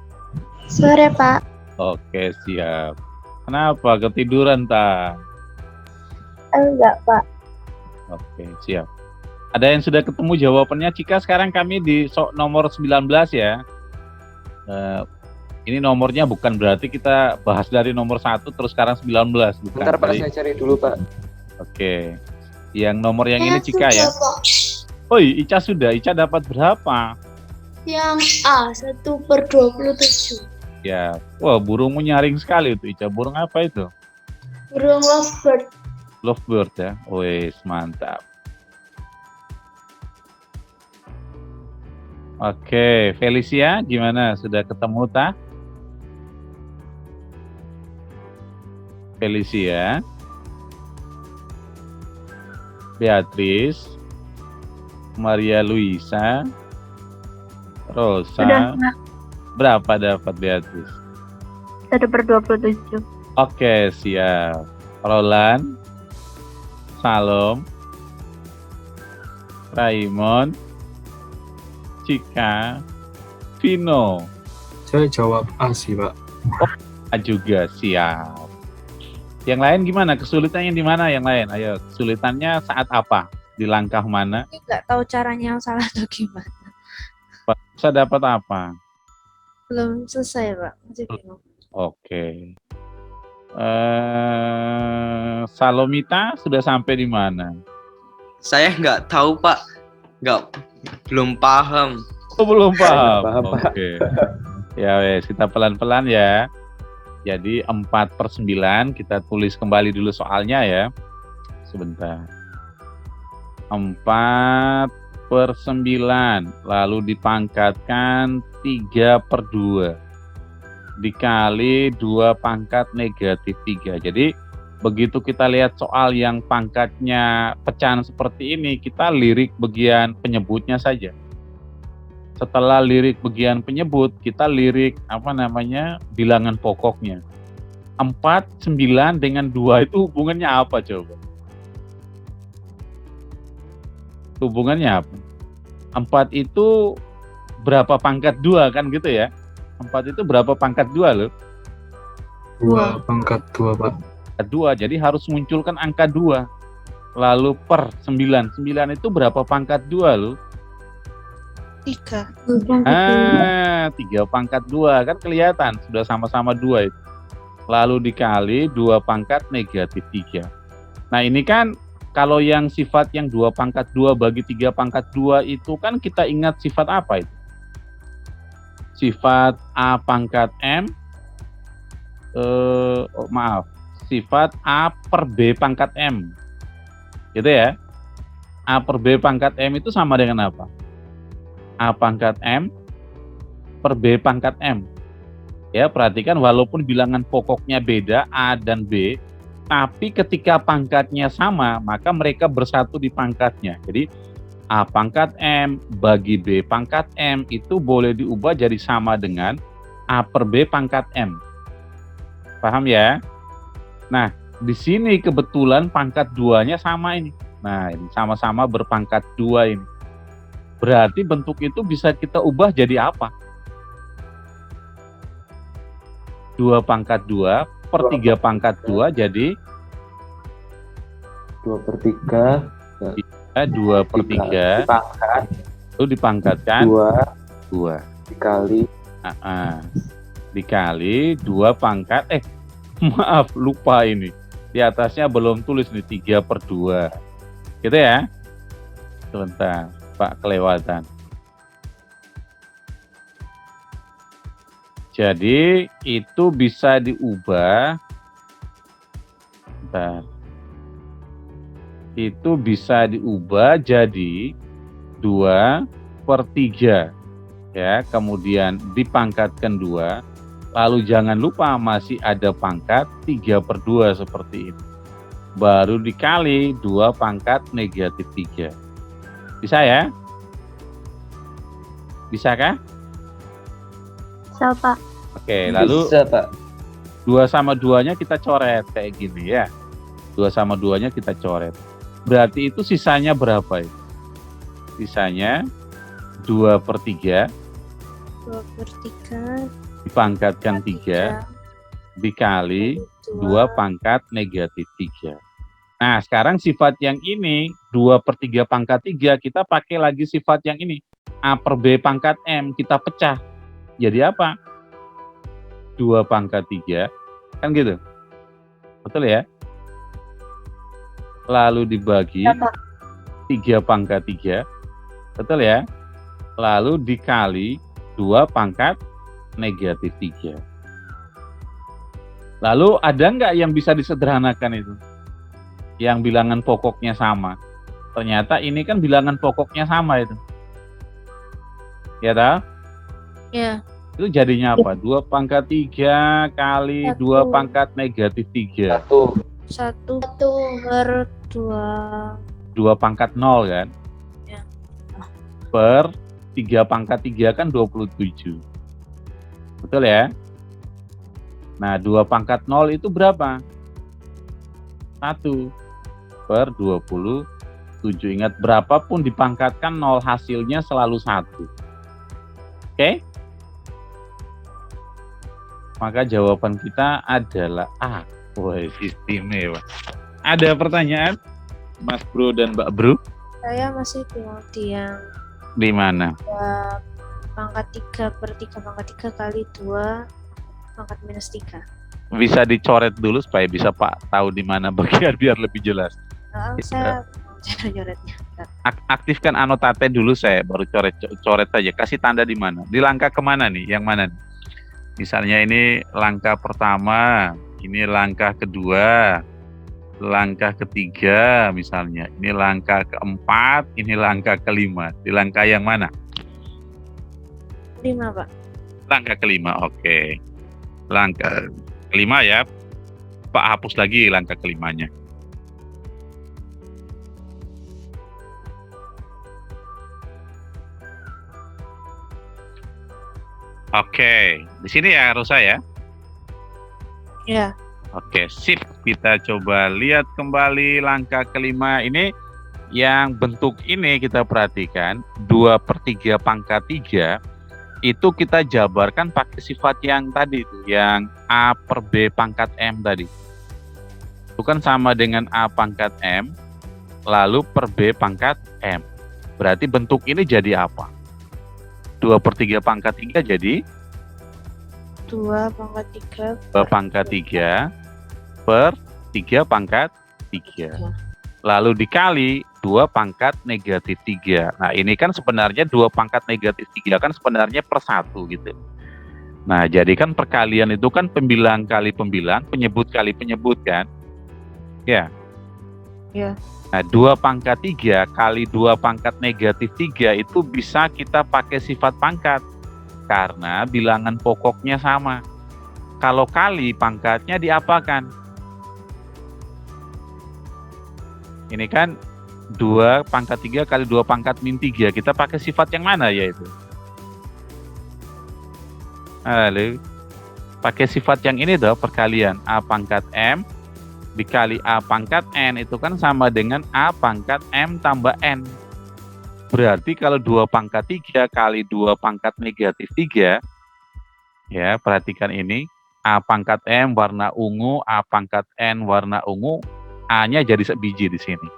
Sore, Pak. Oke, siap. Kenapa ketiduran, tak? Enggak, Pak. Oke, siap. Ada yang sudah ketemu jawabannya, Cika? Sekarang kami di nomor 19 ya. Ini nomornya bukan berarti kita bahas dari nomor 1 terus sekarang 19. Bukan. Bentar Pak, saya cari dulu Pak. Oke. Yang nomor yang ini Cika ya? Pak. Oi, Ica sudah. Ica dapat berapa? Yang A, 1/27. Ya. Wah, burungmu nyaring sekali itu, Ica. Burung apa itu? Burung lovebird. Lovebird ya. Wes, mantap. Oke, Felicia gimana? Sudah ketemu tak? Felicia, Beatrice, Maria Luisa, Rosa. Sudah, Kak. Berapa dapat Beatrice? 1/27. Oke, siap. Roland, Salom, Raymond, Cika, Vino. Saya jawab A sih, Pak. Juga siap. Yang lain gimana? Kesulitannya di mana yang lain? Ayo, kesulitannya saat apa? Di langkah mana? Ini nggak tahu caranya yang salah atau gimana. Bisa dapat apa? Belum selesai, Pak. Masih bingung. Oke. Salomita sudah sampai di mana? Saya nggak tahu, Pak. Belum paham. Oh, belum paham. Paham, Pak. Oke. Ya wes, kita pelan-pelan ya. Jadi 4/9 kita tulis kembali dulu soalnya ya. Sebentar. 4/9 lalu dipangkatkan 3/2 dikali 2 pangkat negatif 3. Jadi begitu kita lihat soal yang pangkatnya pecahan seperti ini, kita lirik bagian penyebutnya saja. Setelah lirik bagian penyebut, kita lirik bilangan pokoknya. 4, 9 dengan 2 itu hubungannya apa coba? Hubungannya apa? 4 itu berapa pangkat 2 kan gitu ya? 4 itu berapa pangkat 2 loh? 2 pangkat 2, Pak. 2, jadi harus munculkan angka 2. Lalu per 9. 9 itu berapa pangkat 2 loh? 3. 3 pangkat 2 kan kelihatan sudah sama-sama 2 itu. Lalu dikali 2 pangkat negatif 3. Nah ini kan kalau yang sifat yang 2 pangkat 2 bagi 3 pangkat 2 itu kan kita ingat sifat apa itu? Sifat A pangkat M, sifat A per B pangkat M. Gitu ya. A per B pangkat M itu sama dengan apa? A pangkat M per B pangkat M. Ya, perhatikan walaupun bilangan pokoknya beda A dan B, tapi ketika pangkatnya sama, maka mereka bersatu di pangkatnya. Jadi A pangkat M bagi B pangkat M itu boleh diubah jadi sama dengan A per B pangkat M. Paham ya? Nah, di sini kebetulan pangkat 2-nya sama ini. Nah, ini sama-sama berpangkat 2 ini. Berarti bentuk itu bisa kita ubah jadi apa? 2 pangkat 2 per 3 pangkat 2 jadi 2/3 2/3 dipangkat itu dipangkatkan 2 dikali dikali 2 pangkat maaf lupa ini di atasnya belum tulis nih 3/2 gitu ya. Sebentar Pak, kelewatan. Jadi itu bisa diubah. Bentar. Itu bisa diubah jadi 2/3 ya, kemudian dipangkatkan 2, lalu jangan lupa masih ada pangkat 3/2 seperti ini. Baru dikali 2 pangkat negatif 3. Bisa ya? Bisakah? Bisa, Pak. Oke, lalu bisa, Pak. 2 sama 2-nya kita coret kayak gini ya. 2 sama 2-nya kita coret. Berarti itu sisanya berapa itu? Sisanya 2/3 2/3 dipangkatkan 3 dikali 2 pangkat negatif 3. Nah, sekarang sifat yang ini 2/3 pangkat 3 kita pakai lagi sifat yang ini. A per B pangkat M kita pecah. Jadi apa? 2 pangkat 3. Kan gitu. Betul ya? Lalu dibagi 3 pangkat 3. Betul ya? Lalu dikali 2 pangkat negatif 3. Lalu ada nggak yang bisa disederhanakan itu? Yang bilangan pokoknya sama. Ternyata ini kan bilangan pokoknya sama itu. Ya dah? Ya, Itu jadinya apa? 2 pangkat 3 kali 2 Satu. pangkat negatif 3. Satu. 1 1 per 2. 2 pangkat 0 kan? Ya. Per 3 pangkat 3 kan 27. Betul ya? Nah, 2 pangkat 0 itu berapa? 1 per 27. Ingat, berapapun dipangkatkan 0, hasilnya selalu 1. Oke? Maka jawaban kita adalah A. Wah, istimewa. Ada pertanyaan, Mas Bro dan Mbak Bro? Saya masih bingung di yang Di mana? pangkat 3 per 3 pangkat 3 kali 2 pangkat minus 3. Bisa dicoret dulu supaya bisa Pak tahu di mana bagian biar lebih jelas. Saya coret-coretnya. Aktifkan anotate dulu, saya baru coret saja. Kasih tanda di mana? Di langkah kemana nih? Yang mana nih? Misalnya ini langkah pertama, ini langkah kedua, langkah ketiga misalnya. Ini langkah keempat, ini langkah kelima. Di langkah yang mana? 5, Pak. Langkah kelima, oke. Langkah kelima ya. Pak hapus lagi langkah kelimanya. Oke, di sini ya Rosa ya. Ya, Oke, sip. Kita coba lihat kembali langkah kelima ini. Yang bentuk ini kita perhatikan 2 per 3 pangkat 3 itu kita jabarkan pakai sifat yang tadi itu, yang A per B pangkat M tadi. Itu kan sama dengan A pangkat M lalu per B pangkat M. Berarti bentuk ini jadi apa? 2 per 3 pangkat 3 jadi 2 pangkat 3 2 pangkat 3 per 3 pangkat 3. Lalu dikali 2 pangkat negatif 3. Nah, ini kan sebenarnya 2 pangkat negatif 3 kan sebenarnya per 1 gitu. Nah, jadi kan perkalian itu kan pembilang kali pembilang, penyebut kali penyebut kan? Ya. Ya. Nah, 2 pangkat 3 kali 2 pangkat negatif 3 itu bisa kita pakai sifat pangkat. Karena bilangan pokoknya sama. Kalau kali pangkatnya diapakan? Ini kan 2 pangkat 3 kali 2 pangkat min 3. Kita pakai sifat yang mana ya itu? Lalu pakai sifat yang ini dong, perkalian A pangkat M dikali A pangkat N itu kan sama dengan A pangkat M tambah N. Berarti kalau 2 pangkat 3 kali 2 pangkat negatif 3, ya perhatikan ini, A pangkat M warna ungu, A pangkat N warna ungu, A-nya jadi sebiji di sini.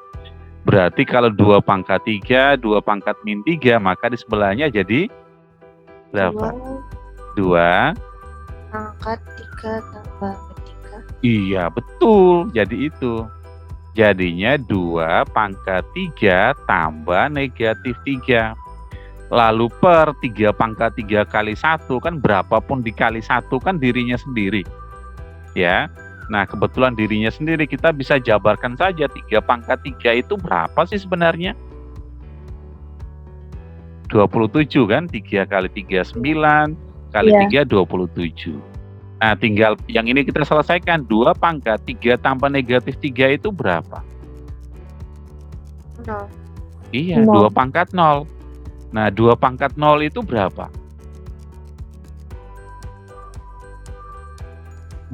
Berarti kalau 2 pangkat 3, 2 pangkat min 3, maka di sebelahnya jadi berapa? 2 pangkat 3 tambah 3. Iya, betul. Jadi itu. Jadinya 2 pangkat 3 tambah negatif 3. Lalu per 3 pangkat 3 kali 1 kan berapapun dikali 1 kan dirinya sendiri. Ya. Nah, kebetulan dirinya sendiri kita bisa jabarkan saja 3 pangkat 3 itu berapa sih sebenarnya? 27 kan? 3 kali 3 9 kali 3 27. Nah, tinggal yang ini kita selesaikan. 2 pangkat 3 tambah negatif 3 itu berapa? 0. Iya, 2 pangkat 0. Nah, 2 pangkat 0 itu berapa?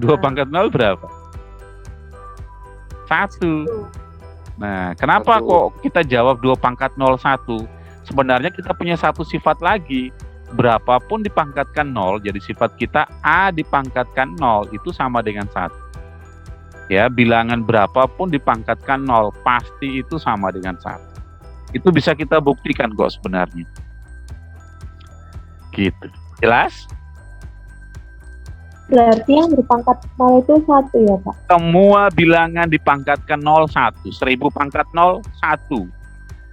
2 pangkat 0 berapa? 1. Nah, kenapa kok kita jawab 2 pangkat 0 1? Sebenarnya kita punya satu sifat lagi. Berapapun dipangkatkan 0, jadi sifat kita A dipangkatkan 0 itu sama dengan 1. Ya, bilangan berapapun dipangkatkan 0 pasti itu sama dengan 1. Itu bisa kita buktikan kok sebenarnya. Gitu. Jelas? Berarti yang dipangkat 0 itu 1 ya, Pak? Semua bilangan dipangkatkan 0 1. 1000 pangkat 0 1.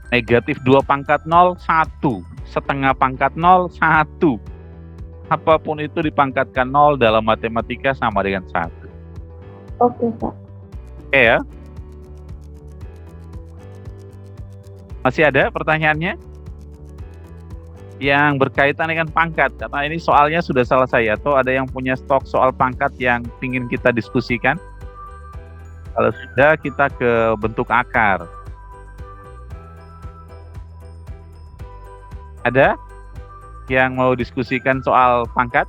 Negatif 2 pangkat 0 1. Setengah pangkat 0 1. Apapun itu dipangkatkan 0 dalam matematika sama dengan 1. Oke, Pak. Oke ya. Masih ada pertanyaannya? yang berkaitan dengan pangkat, karena ini soalnya sudah selesai. Atau ada yang punya stok soal pangkat yang ingin kita diskusikan? Kalau sudah, kita ke bentuk akar. Ada yang mau diskusikan soal pangkat?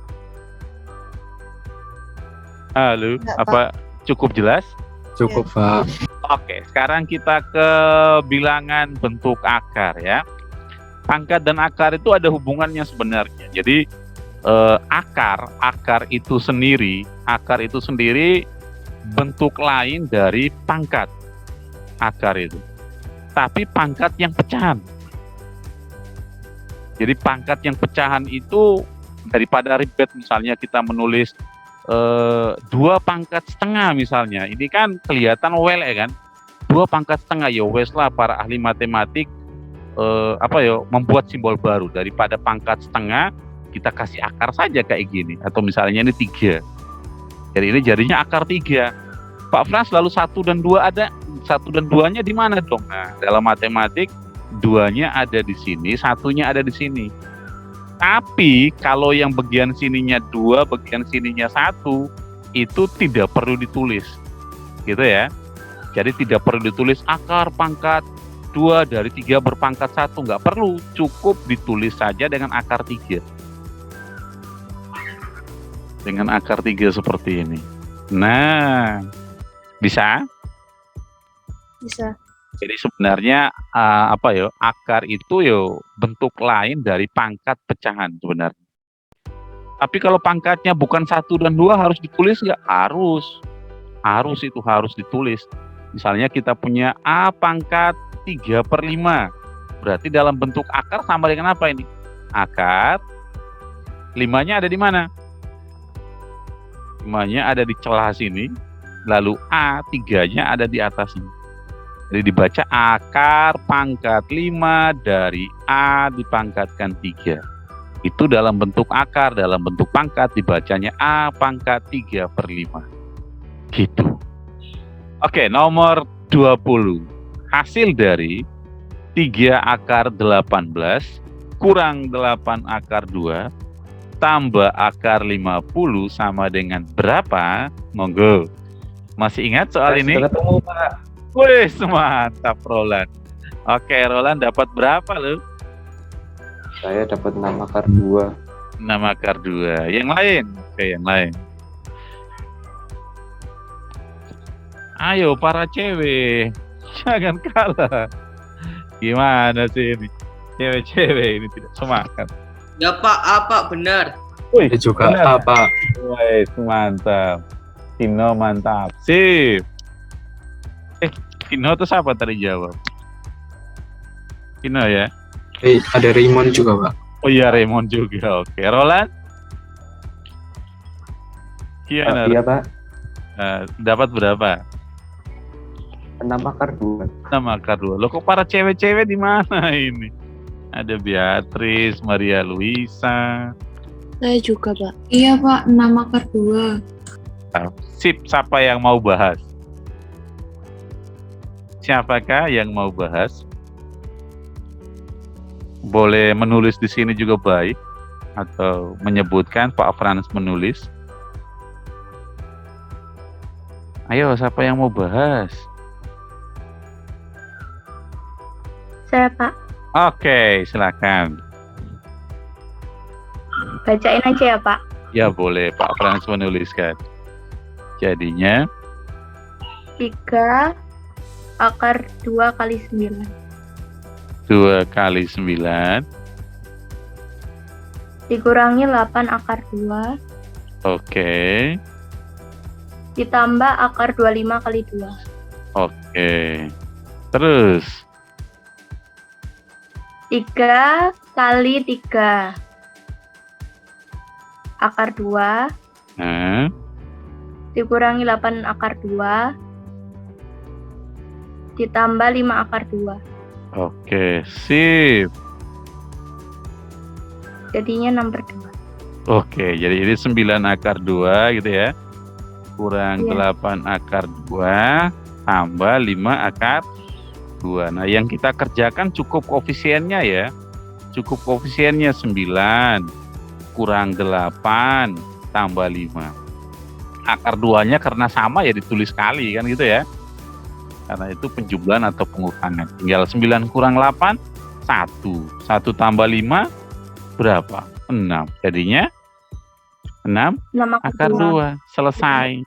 Halo, apa cukup jelas? Cukup, Pak. Oke, sekarang kita ke bilangan bentuk akar ya. Pangkat dan akar itu ada hubungannya sebenarnya. Jadi akar itu sendiri bentuk lain dari pangkat. Akar itu. Tapi pangkat yang pecahan. Jadi pangkat yang pecahan itu daripada ribet, misalnya kita menulis 2 pangkat setengah misalnya, ini kan kelihatan well ya kan, 2 pangkat setengah ya wes lah, para ahli matematik membuat simbol baru. Daripada pangkat setengah kita kasih akar saja kayak gini, atau misalnya ini 3, jadi ini jadinya akar 3. Pak Frans, lalu 1 dan 2 ada, 1 dan 2-nya di mana dong? Nah, dalam matematik 2-nya ada di sini, 1-nya ada di sini. Tapi kalau yang bagian sininya 2, bagian sininya 1, itu tidak perlu ditulis. Gitu ya. Jadi tidak perlu ditulis akar pangkat 2 dari 3 berpangkat 1. Nggak perlu. Cukup ditulis saja dengan akar 3. Dengan akar 3 seperti ini. Nah, bisa? Bisa. Jadi sebenarnya akar itu bentuk lain dari pangkat pecahan sebenarnya. Tapi kalau pangkatnya bukan 1 dan 2 harus ditulis nggak? Harus. Harus ditulis. Misalnya kita punya A pangkat 3/5. Berarti dalam bentuk akar sama dengan apa ini? Akar 5-nya ada di mana? 5-nya ada di celah sini. Lalu A 3-nya ada di atas ini. Jadi dibaca akar pangkat 5 dari A dipangkatkan 3. Itu dalam bentuk akar, dalam bentuk pangkat dibacanya A pangkat 3/5. Gitu. Oke, nomor 20. Hasil dari 3 akar 18 kurang 8 akar 2 tambah akar 50 sama dengan berapa? Monggo. Masih ingat soal ini? Ketemu, Pak. Wih, mantap Roland. Oke, Roland dapat berapa lu? Saya dapat 6 akar 2. 6 akar 2. Yang lain? Oke, yang lain. Ayo para cewek, jangan kalah. Gimana sih ini? Cewek-cewek ini tidak semangat. Ya Pak, apa benar? Wih, Saya juga benar. apa? Wih, mantap. Tino mantap. Sip. Tino itu siapa tadi jawab? Tino ya? Ada Raymond juga, Pak. Oh iya, Raymond juga. Oke, Roland? Gimana? Iya, Pak. Dapat berapa? 6 akar 2. 6 akar 2. Loh, kok para cewek-cewek di mana ini? Ada Beatrice, Maria Luisa. Saya juga, Pak. Iya, Pak. 6 akar 2. Sip, siapa yang mau bahas? Siapakah yang mau bahas? Boleh menulis di sini juga baik, atau menyebutkan Pak Frans menulis. Ayo, siapa yang mau bahas? Saya, Pak. Oke, silakan. Bacain aja ya, Pak. Ya boleh, Pak Frans menuliskan. Jadinya 3 akar 2 kali 9. 2 kali 9. Dikurangi 8 akar 2. Oke. Ditambah akar 25 kali 2. Oke. Terus 3 kali 3. Akar 2. nah, Dikurangi 8 akar 2. Ditambah 5 akar 2. oke, sip. Jadinya 6/2. Oke, jadi ini 9 akar 2 gitu ya. Kurang Iya. 8 akar 2 tambah 5 akar 2. Nah, yang kita kerjakan cukup koefisiennya ya. cukup koefisiennya 9 kurang 8 tambah 5. Akar 2-nya karena sama ya ditulis kali kan gitu ya. Karena itu penjumlahan atau pengurangan. Tinggal 9 kurang 8, 1. 1 tambah 5 berapa? 6. Jadinya 6 Nama akar 2. Selesai.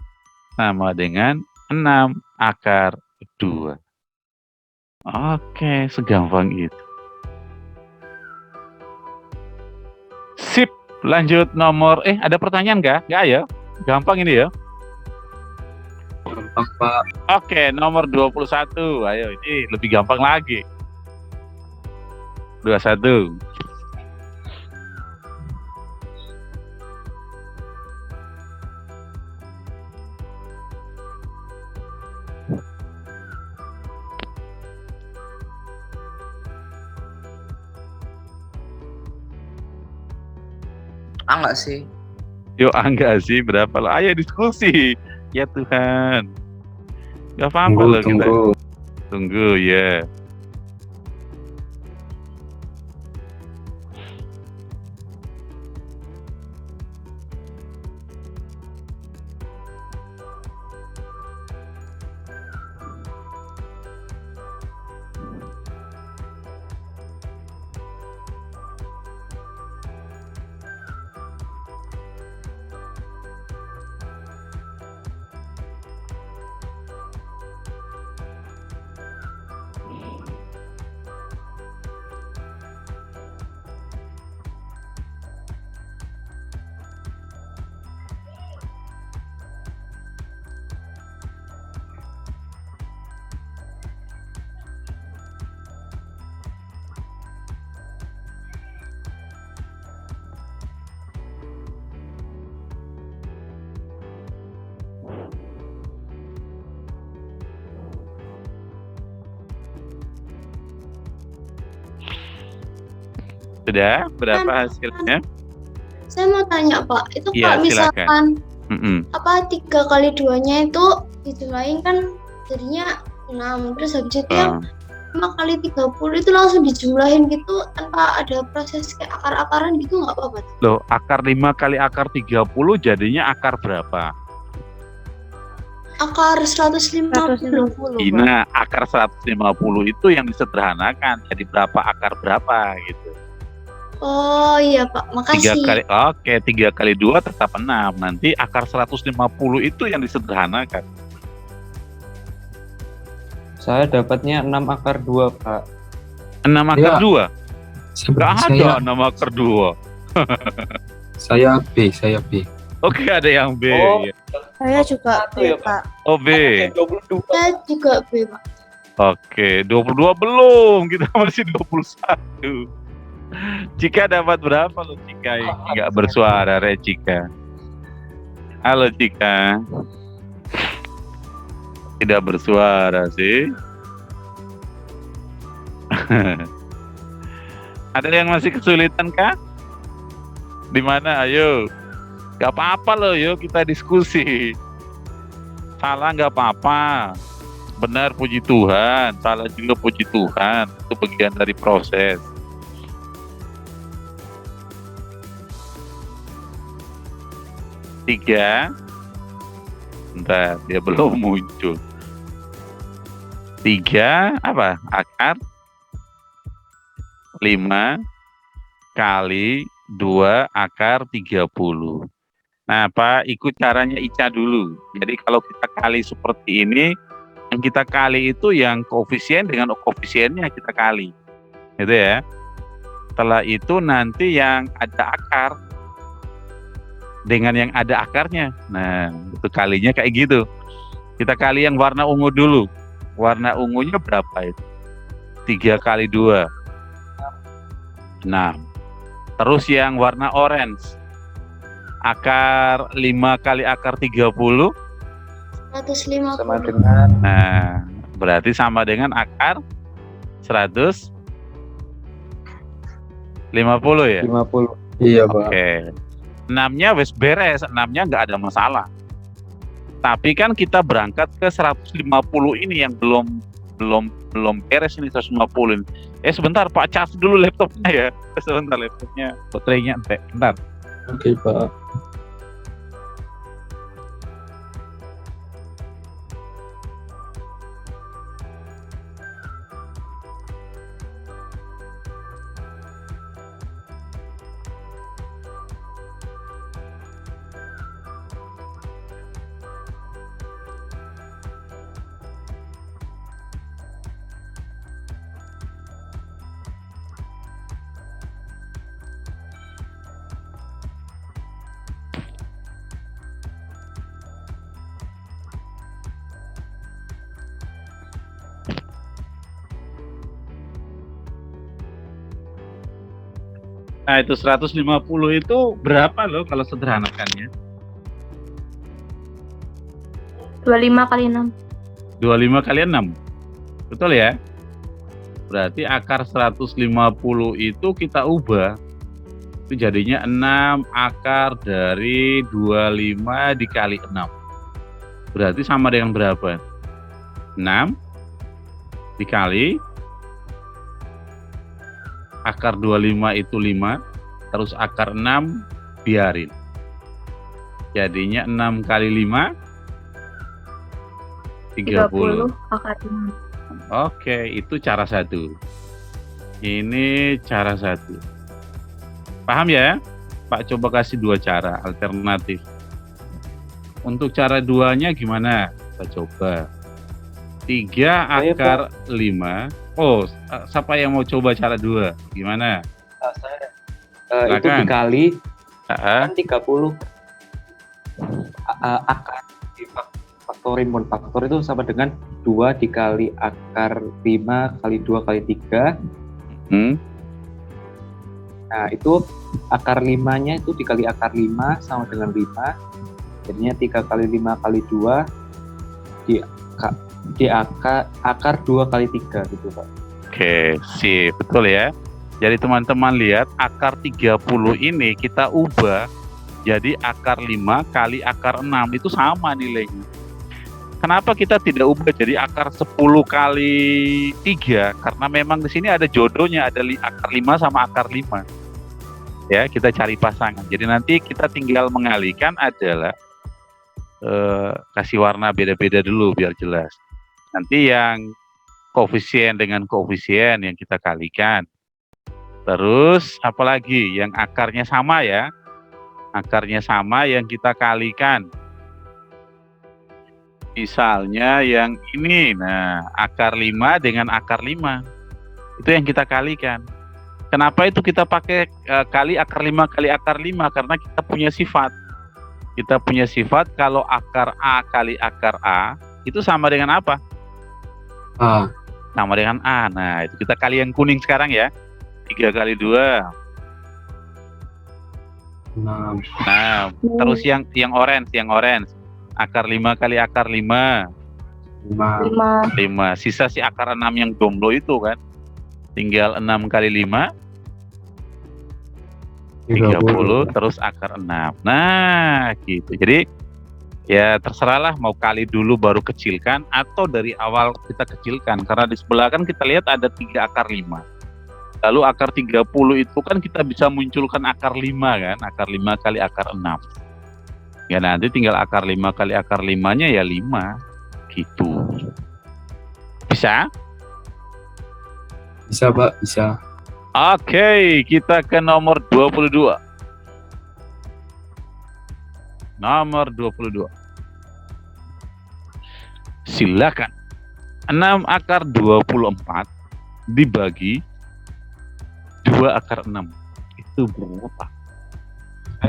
Sama dengan 6 akar 2. Oke, segampang itu. Sip, lanjut nomor, ada pertanyaan nggak? Nggak ya? Gampang ini ya? Gampang, Pak. Oke, nomor 21. Ayo, ini lebih gampang lagi. 21. Enggak sih. Yuk, enggak sih, berapa lo? Ayo diskusi. Ya Tuhan. Gak apa-apa loh kita. Tunggu ya. Sudah? Berapa hasilnya? Saya mau tanya Pak, itu Iya, Pak misalkan apa 3 kali 2-nya itu dijumlahin kan jadinya 6, terus habis itu yang 5 kali 30 itu langsung dijumlahin gitu tanpa ada proses kayak akar-akaran gitu nggak apa-apa? Loh, akar 5 kali akar 30 jadinya akar berapa? Akar 150. 150. Nah, akar 150 itu yang disederhanakan. Jadi berapa akar berapa gitu. Oh iya Pak, makasih. 3 kali 2 tetap 6. Nanti akar 150 itu yang disederhanakan. Saya dapatnya 6 akar 2, Pak. 6 akar Ya. 2? Nggak ada Saya 6 akar 2. saya B. Oke, ada yang B. Oh. Saya juga Satu ya, B, Pak. Oh, B. 22. Saya juga B Pak. Oke, 22 belum. Kita masih 21. Cika dapat berapa lo, Cika? Nggak bersuara, Cika. Halo, Cika. Tidak bersuara sih. Ada yang masih kesulitan kah? Di mana? Ayo. Gak apa-apa loh, yuk kita diskusi. Salah nggak apa-apa. Benar puji Tuhan, salah juga puji Tuhan. Itu bagian dari proses. Tiga. Bentar, dia belum muncul. 3 apa? Akar 5 kali 2 akar 30. Nah, Pak, ikut caranya Ica dulu. Jadi kalau kita kali seperti ini, yang kita kali itu yang koefisien dengan koefisiennya kita kali. Gitu ya. Setelah itu nanti yang ada akar dengan yang ada akarnya. Nah, itu kalinya kayak gitu. Kita kali yang warna ungu dulu. Warna ungunya berapa itu? 3 kali 2. 6. Terus yang warna orange. Akar 5 kali akar 30. 150. Sama dengan Nah, berarti sama dengan akar 150 ya? 50. Iya, Pak. Oke. 6-nya wes beres, 6-nya nggak ada masalah. Tapi kan kita berangkat ke 150 ini yang belum belum beres ini 150 ini. Sebentar Pak, cas dulu laptopnya ya. Sebentar, laptopnya baterainya entek. Bentar. Oke, Pak. Nah, itu 150 itu berapa loh kalau sederhanakannya? 25 kali 6. 25 kali 6. Betul ya? Berarti akar 150 itu kita ubah. Itu jadinya 6 akar dari 25 dikali 6. Berarti sama dengan berapa? 6 dikali akar 25 itu 5, terus akar 6 biarin. Jadinya 6 kali 5 30. Akar 6. Oke, itu cara satu. Ini cara satu. Paham ya? Pak coba kasih 2 cara alternatif. Untuk cara 2-nya gimana? Kita coba. 3 akar 5. Oh, siapa yang mau coba cara 2? Gimana? Saya itu dikali kan 30 akar faktorin faktor itu sama dengan 2 dikali akar 5 kali 2 kali 3. Nah, itu akar 5-nya itu dikali akar 5 sama dengan 5. Jadinya 3 kali 5 kali 2 di akar 2 kali 3 gitu, Pak. Oke, sip, betul ya. Jadi teman-teman lihat akar 30 ini kita ubah jadi akar 5 kali akar 6 itu sama nilainya. Kenapa kita tidak ubah jadi akar 10 kali 3? Karena memang di sini ada jodohnya, ada akar 5 sama akar 5. Ya, kita cari pasangan. Jadi nanti kita tinggal mengalihkan adalah kasih warna beda-beda dulu biar jelas. Nanti yang koefisien dengan koefisien yang kita kalikan. Terus apalagi yang akarnya sama ya. Akarnya sama yang kita kalikan. Misalnya yang ini, nah akar 5 dengan akar 5. Itu yang kita kalikan. Kenapa itu kita pakai kali akar 5 kali akar 5? Karena kita punya sifat. Kita punya sifat kalau akar A kali akar A itu sama dengan apa? A. Sama dengan A. Nah, itu kita kali yang kuning sekarang ya. 3 kali 2. 6. Nah, terus yang orange. Akar 5 kali akar 5. 5. 5. Sisa si akar 6 yang jomblo itu kan. Tinggal 6 kali 5. 30 terus akar 6. Nah, gitu. Jadi ya terserahlah mau kali dulu baru kecilkan atau dari awal kita kecilkan, karena di sebelah kan kita lihat ada 3 akar 5. Lalu akar 30 itu kan kita bisa munculkan akar 5 kan, akar 5 kali akar 6. Ya nanti tinggal akar 5 kali akar 5-nya ya 5 gitu. Bisa? Bisa, Pak, bisa. Oke, kita ke nomor 22. Nomor 22. Silakan. 6 akar 24 dibagi 2 akar 6. Itu berapa?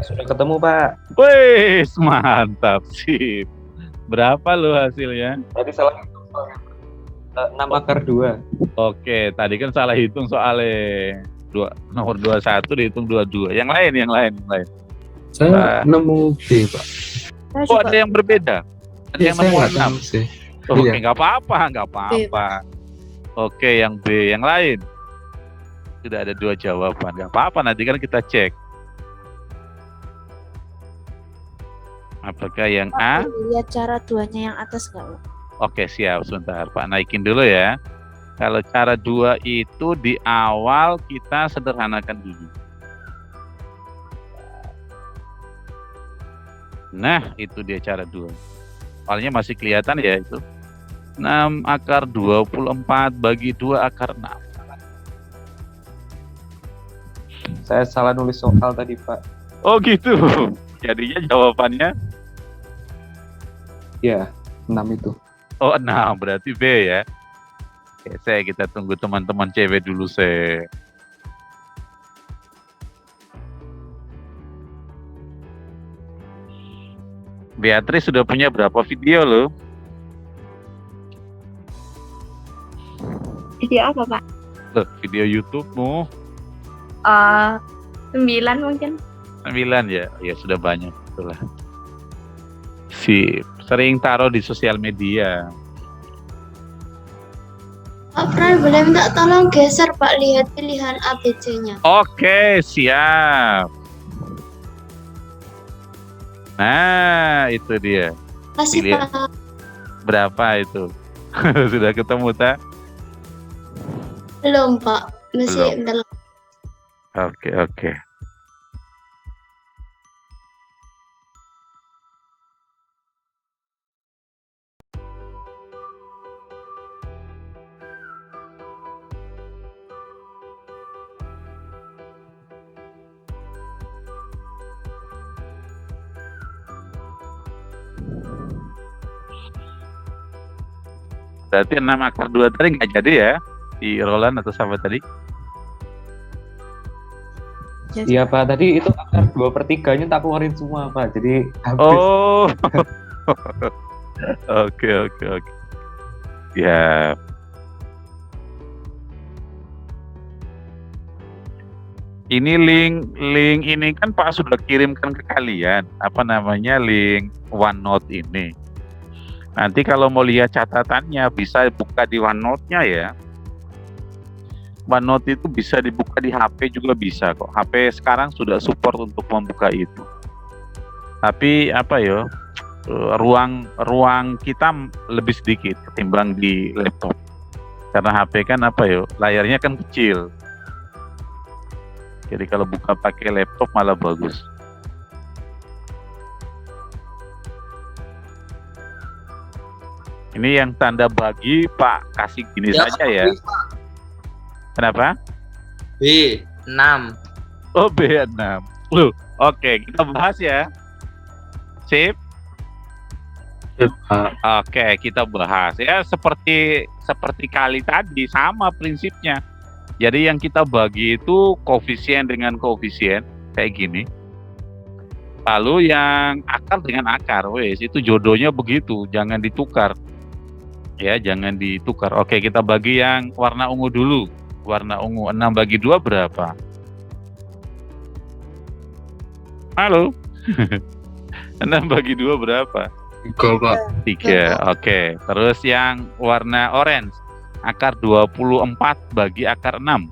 Sudah ketemu, Pak. Wih, mantap sih. Berapa lo hasilnya? Tadi salah 6 akar 2. Oke, tadi kan salah hitung soalnya. Nomor 21 dihitung 22. Yang lain. Saya nemu B, Pak. Oh, ada yang berbeda. Ada yang saya nemu nggak 6. tahu sih. Oke, Iya. nggak apa-apa. Oke, yang B, yang lain. Sudah ada 2 jawaban. Nggak apa-apa, nanti kan kita cek. Apakah yang A? Lihat cara 2-nya yang atas nggak, Pak? Oke, siap. Sebentar, Pak naikin dulu ya. Kalau cara 2 itu di awal kita sederhanakan dulu. Nah, itu dia cara 2. Awalnya masih kelihatan ya itu. 6 akar 24 bagi 2 akar 6. Saya salah nulis soal tadi, Pak. Oh gitu. Jadinya jawabannya Ya, 6 itu. oh 6, berarti B ya. Oke, kita tunggu teman-teman cewek dulu, Beatrice sudah punya berapa video loh? Video apa, Pak? Loh, video YouTube-mu 9 mungkin. 9 ya? Ya sudah banyak itulah. Sip. Sering taruh di sosial media. Pak Fran, boleh minta tolong geser Pak, lihat pilihan ABC-nya. Oke, siap. Nah, itu dia. Kasih Pilih. Pak. Berapa itu? Sudah ketemu, tak? Belum Pak, masih Belum. dalam. Oke. Berarti 6 akar 2 tadi nggak jadi ya? Di Roland atau sama tadi? Iya, Pak. Tadi itu akar 2/3-nya tak keluarin semua, Pak. Jadi habis. Oh. Oke. Ya. Ini link ini kan Pak sudah kirimkan ke kalian. Apa namanya, link OneNote ini. Nanti kalau mau lihat catatannya bisa buka di OneNote-nya ya. OneNote itu bisa dibuka di HP juga bisa kok. HP sekarang sudah support untuk membuka itu. Tapi apa ya? Ruang kita lebih sedikit ketimbang di laptop. Karena HP kan apa ya? Layarnya kan kecil. Jadi kalau buka pakai laptop malah bagus. Ini yang tanda bagi Pak kasih gini saja ya. Kenapa? B 6. Oh, B6. Loh, oke, kita bahas ya. Sip. Oke, kita bahas ya seperti kali tadi sama prinsipnya. Jadi yang kita bagi itu koefisien dengan koefisien kayak gini. Lalu yang akar dengan akar, wes itu jodohnya begitu, jangan ditukar. Ya, jangan ditukar. Oke, kita bagi yang warna ungu dulu. Warna ungu 6 bagi 2 berapa? Halo. 6 bagi 2 berapa? 3, Pak. 3. Oke. Terus yang warna orange, akar 24 bagi akar 6.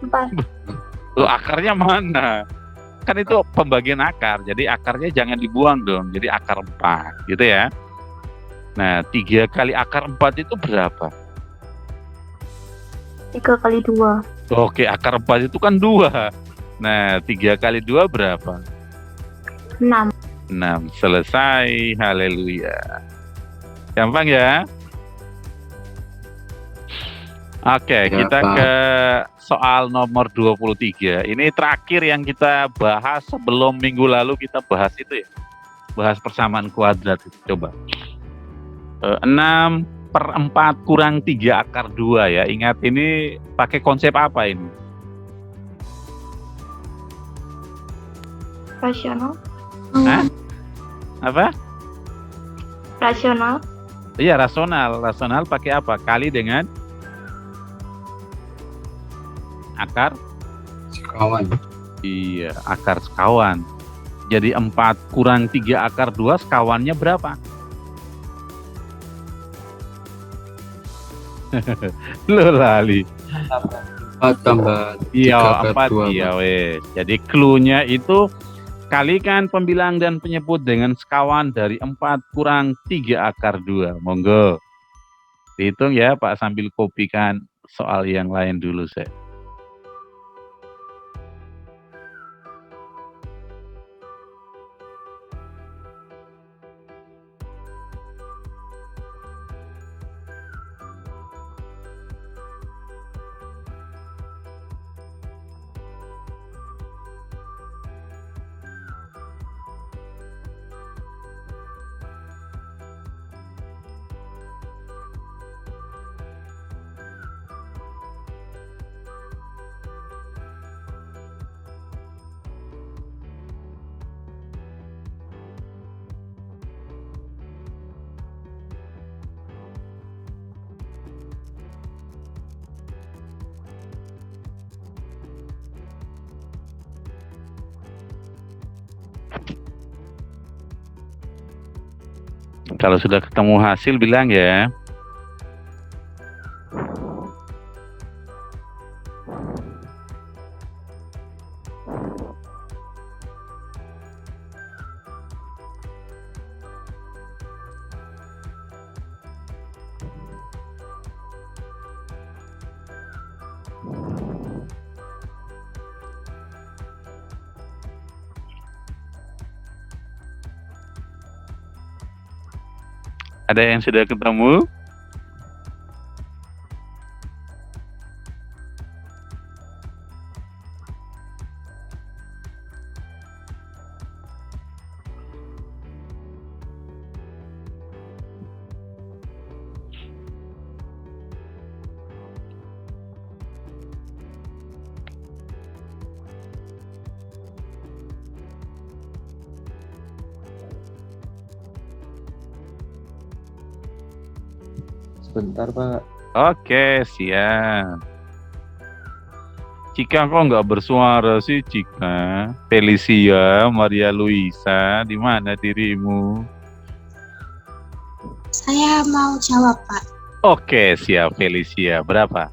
4. Loh, akarnya mana? Kan itu pembagian akar, jadi akarnya jangan dibuang dong, jadi akar 4 gitu ya. Nah, 3 kali akar 4 itu berapa? 3 kali 2. Oke, akar 4 itu kan 2. Nah, 3 kali 2 berapa? 6. 6. Selesai, haleluya. Gampang ya? Oke, kita Pak. ke soal nomor 23. Ini terakhir yang kita bahas sebelum minggu lalu kita bahas itu ya. Bahas persamaan kuadrat itu. Coba. 6/4 kurang 3 akar 2 ya. Ingat ini pakai konsep apa ini? Rasional. Hah? Apa? Rasional. Iya, rasional. Rasional pakai apa? Kali dengan akar? Sekawan. Iya, akar sekawan. Jadi 4 kurang 3 akar 2 sekawannya berapa? Lo lali. 4 tambah 3 Iya, akar 4 2, iya Pak. wes. Jadi clue-nya itu Kalikan pembilang dan penyebut dengan sekawan dari 4 kurang 3 akar 2. Monggo. Dihitung ya Pak sambil kopikan soal yang lain dulu saya. Kalau sudah ketemu hasil bilang ya. Ada yang sudah ketemu? Sebentar Pak. Oke, siap. Cika kok nggak bersuara sih, Cika? Felicia, Maria Luisa, di mana dirimu? Saya mau jawab, Pak. Oke, siap Felicia. Berapa?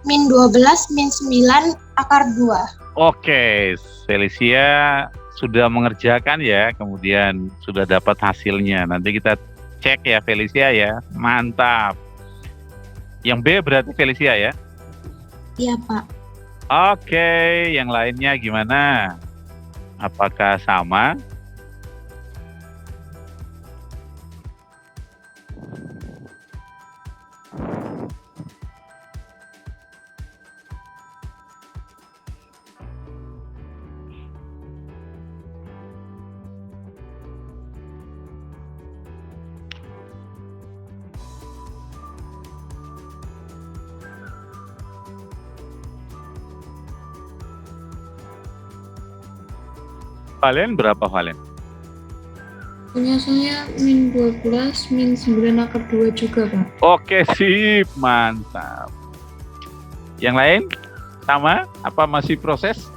Min 12, min 9, akar 2. Oke, Felicia sudah mengerjakan ya, kemudian sudah dapat hasilnya. Nanti kita cek ya Felicia ya. Mantap. Yang B berarti Felicia ya? Iya, Pak. Oke, yang lainnya gimana? Apakah sama? Valen berapa Valen? Punya saya min 12, min 9 akar 2 juga, Pak. Oke, sip, mantap. Yang lain sama? Apa masih proses?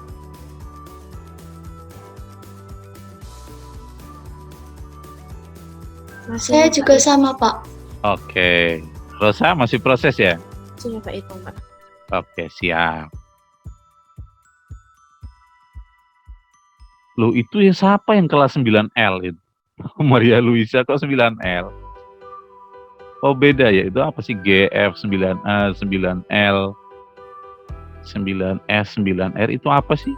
Saya juga sama, Pak. Oke, Rosa masih proses ya? Sudah Pak itu, Pak. Oke, siap. Loh, itu ya siapa yang kelas 9L itu? Maria Luisa kok 9L? Oh, beda ya. Itu apa sih? GF 9A, 9L, 9S, 9R itu apa sih?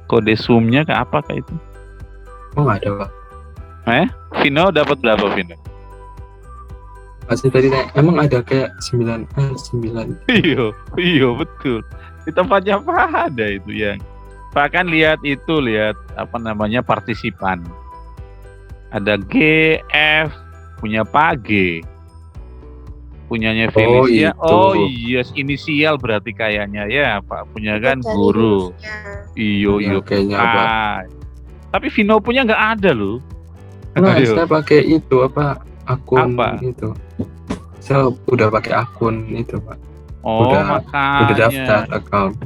Kode sumnya ke apa kayak itu? Oh, nggak ada, Pak. Vino dapat berapa Vino? Masih tadi emang ada kayak 9A, 9. Iya betul. Di tempatnya apa ada itu yang bahkan lihat apa namanya partisipan. Ada GF punya Pak G, punyanya Felicia. Oh iya, inisial berarti kayaknya ya Pak punya kan guru. Iyo kayaknya apa? Tapi Vino punya nggak ada loh. Nah, saya pakai itu akun apa? Itu. Saya udah pakai akun itu Pak. Oh udah daftar account.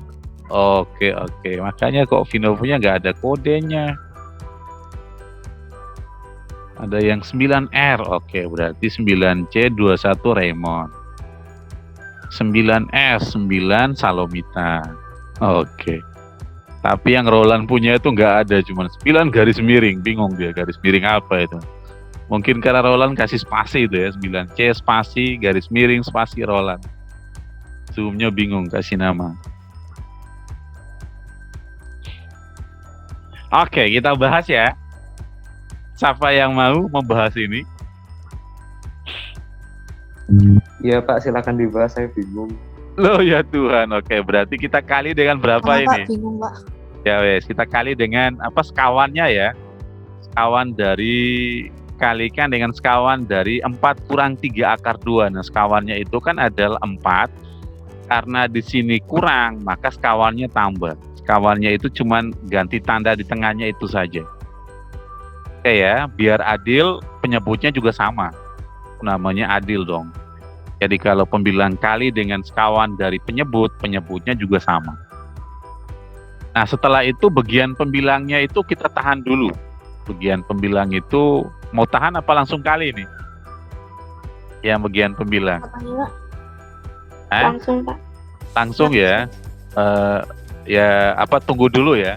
Oke, makanya kok Vino punya nggak ada kodenya. Ada yang 9R, oke, berarti 9C 21 Raymond. 9S 9 Salomita. Oke. Tapi yang Roland punya itu nggak ada, cuma 9 garis miring. Bingung dia, garis miring apa itu. Mungkin karena Roland kasih spasi itu ya, 9C spasi, garis miring, spasi Roland. Zoom-nya bingung kasih nama. Oke, kita bahas ya. Siapa yang mau membahas ini? Iya Pak, silakan dibahas, saya bingung. Loh ya Tuhan, oke, berarti kita kali dengan berapa ini? Pak, bingung Pak. Ya wes, kita kali dengan apa sekawannya ya. Sekawan dari kalikan dengan sekawan dari 4 kurang 3 akar 2. Nah, sekawannya itu kan adalah 4. Karena di sini kurang, maka sekawannya tambah. Sekawannya itu cuman ganti tanda di tengahnya itu saja. Oke ya, biar adil, penyebutnya juga sama. Namanya adil dong. Jadi kalau pembilang kali dengan sekawan dari penyebut, penyebutnya juga sama. Nah, setelah itu bagian pembilangnya itu kita tahan dulu. Bagian pembilang itu mau tahan apa langsung kali ini? Yang bagian pembilang. Apanya, Pak? Langsung, Pak. Langsung ya. Ya apa tunggu dulu ya.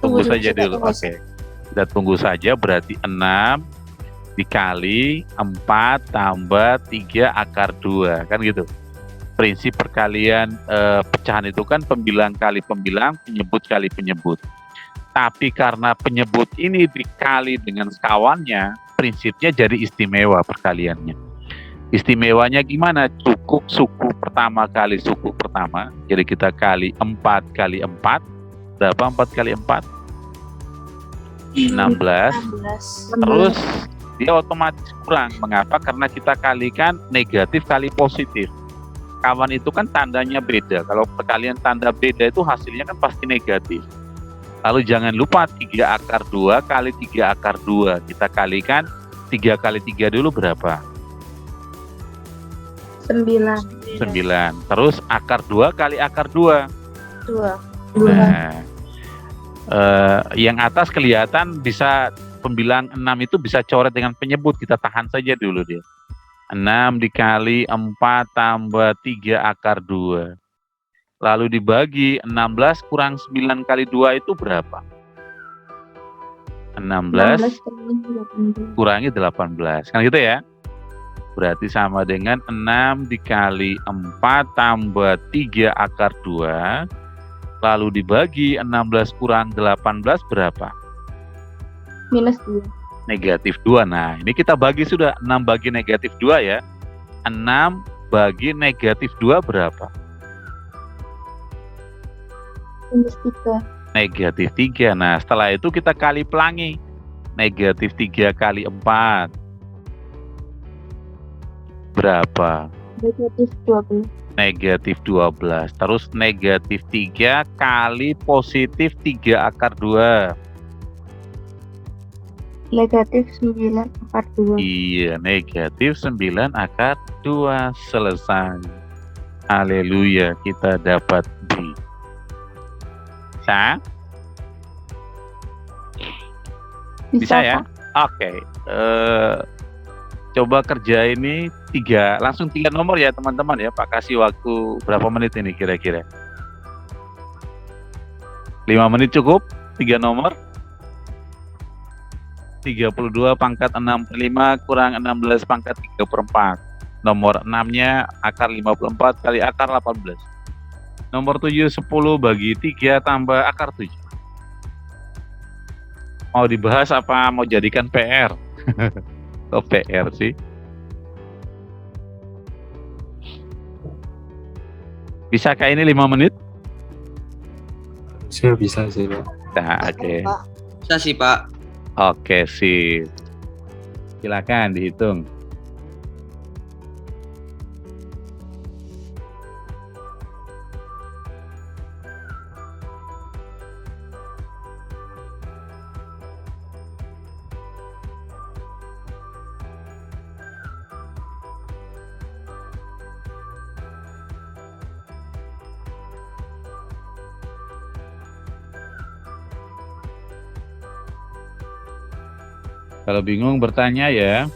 Tunggu saja dulu. Oke. Kita tunggu saja, berarti 6 dikali 4 tambah 3 akar 2, kan gitu. Prinsip perkalian pecahan itu kan pembilang kali pembilang, penyebut kali penyebut. Tapi karena penyebut ini dikali dengan sekawannya, prinsipnya jadi istimewa perkaliannya. Istimewanya gimana? Cukup suku pertama kali suku pertama. Jadi kita kali 4 kali 4. Berapa 4 kali 4? 16. Terus dia otomatis kurang. Mengapa? Karena kita kalikan negatif kali positif. Kawan itu kan tandanya beda. Kalau perkalian tanda beda itu hasilnya kan pasti negatif. Lalu jangan lupa 3 akar 2 kali 3 akar 2. Kita kalikan 3 kali 3 dulu berapa? 9. 9. Terus akar 2 kali akar 2. 2. Nah, yang atas kelihatan bisa pembilang 6 itu bisa coret dengan penyebut, kita tahan saja dulu dia. 6 dikali 4 tambah 3 akar 2. Lalu dibagi 16 kurang 9 kali 2 itu berapa? 16 kurangi 18. Kan gitu ya? Berarti sama dengan 6 dikali 4 tambah 3 akar 2. Lalu dibagi 16 kurang 18 berapa? -2. Negatif 2. Nah, ini kita bagi sudah. 6 bagi negatif 2 ya. 6 bagi negatif 2 berapa? -3. Negatif 3. Nah, setelah itu kita kali pelangi. Negatif 3 kali 4. Berapa? Negatif 12. Negatif 12. Terus negatif 3 kali positif 3 akar 2. Negatif 9 akar 2. Iya, negatif 9 akar 2. Selesai. Haleluya, kita dapat B. Bisa? Bisa ya? Oke. Coba kerja ini langsung 3 nomor ya teman-teman ya. Pak kasih waktu berapa menit ini kira-kira? 5 menit cukup? 3 nomor? 32 pangkat 6/5 kurang 16 pangkat 3/4. Nomor 6-nya akar 54 kali akar 18. Nomor 7 10 bagi 3 tambah akar 7. Mau dibahas apa mau jadikan PR? Kok PR sih? Bisakah ini 5 menit? Saya bisa sih, Pak. Nah, oke. Bisa sih, Pak. Oke, sip. Silakan dihitung. Kalau bingung bertanya ya.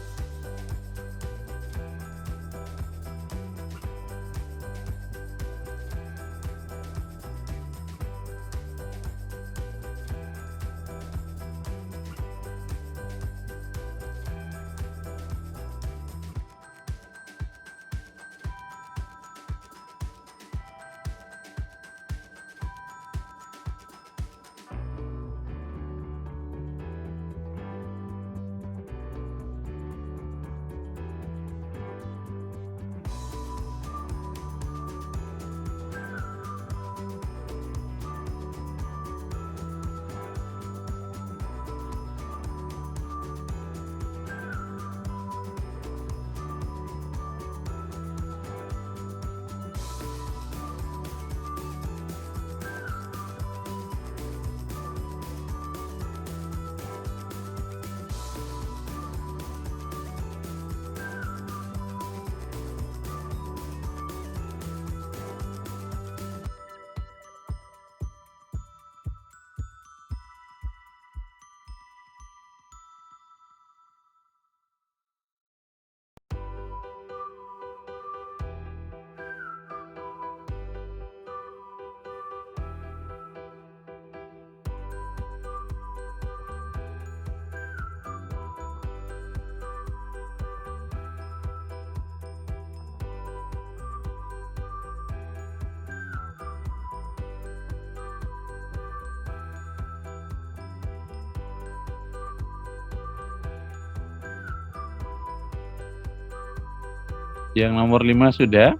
Yang nomor 5 sudah?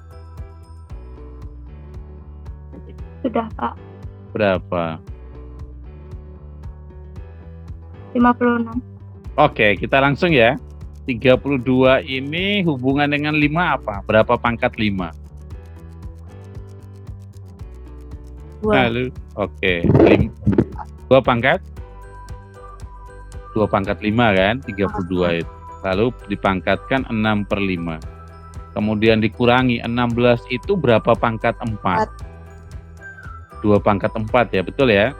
Sudah, Pak. Berapa? 56. Oke, kita langsung ya. 32 ini hubungan dengan 5 apa? Berapa pangkat 5? 2. Lalu, oke. 2 pangkat? 2 pangkat 5 kan? 32 itu. Lalu dipangkatkan 6/5. Kemudian dikurangi 16 itu berapa pangkat 4? 2 pangkat 4 ya, betul ya?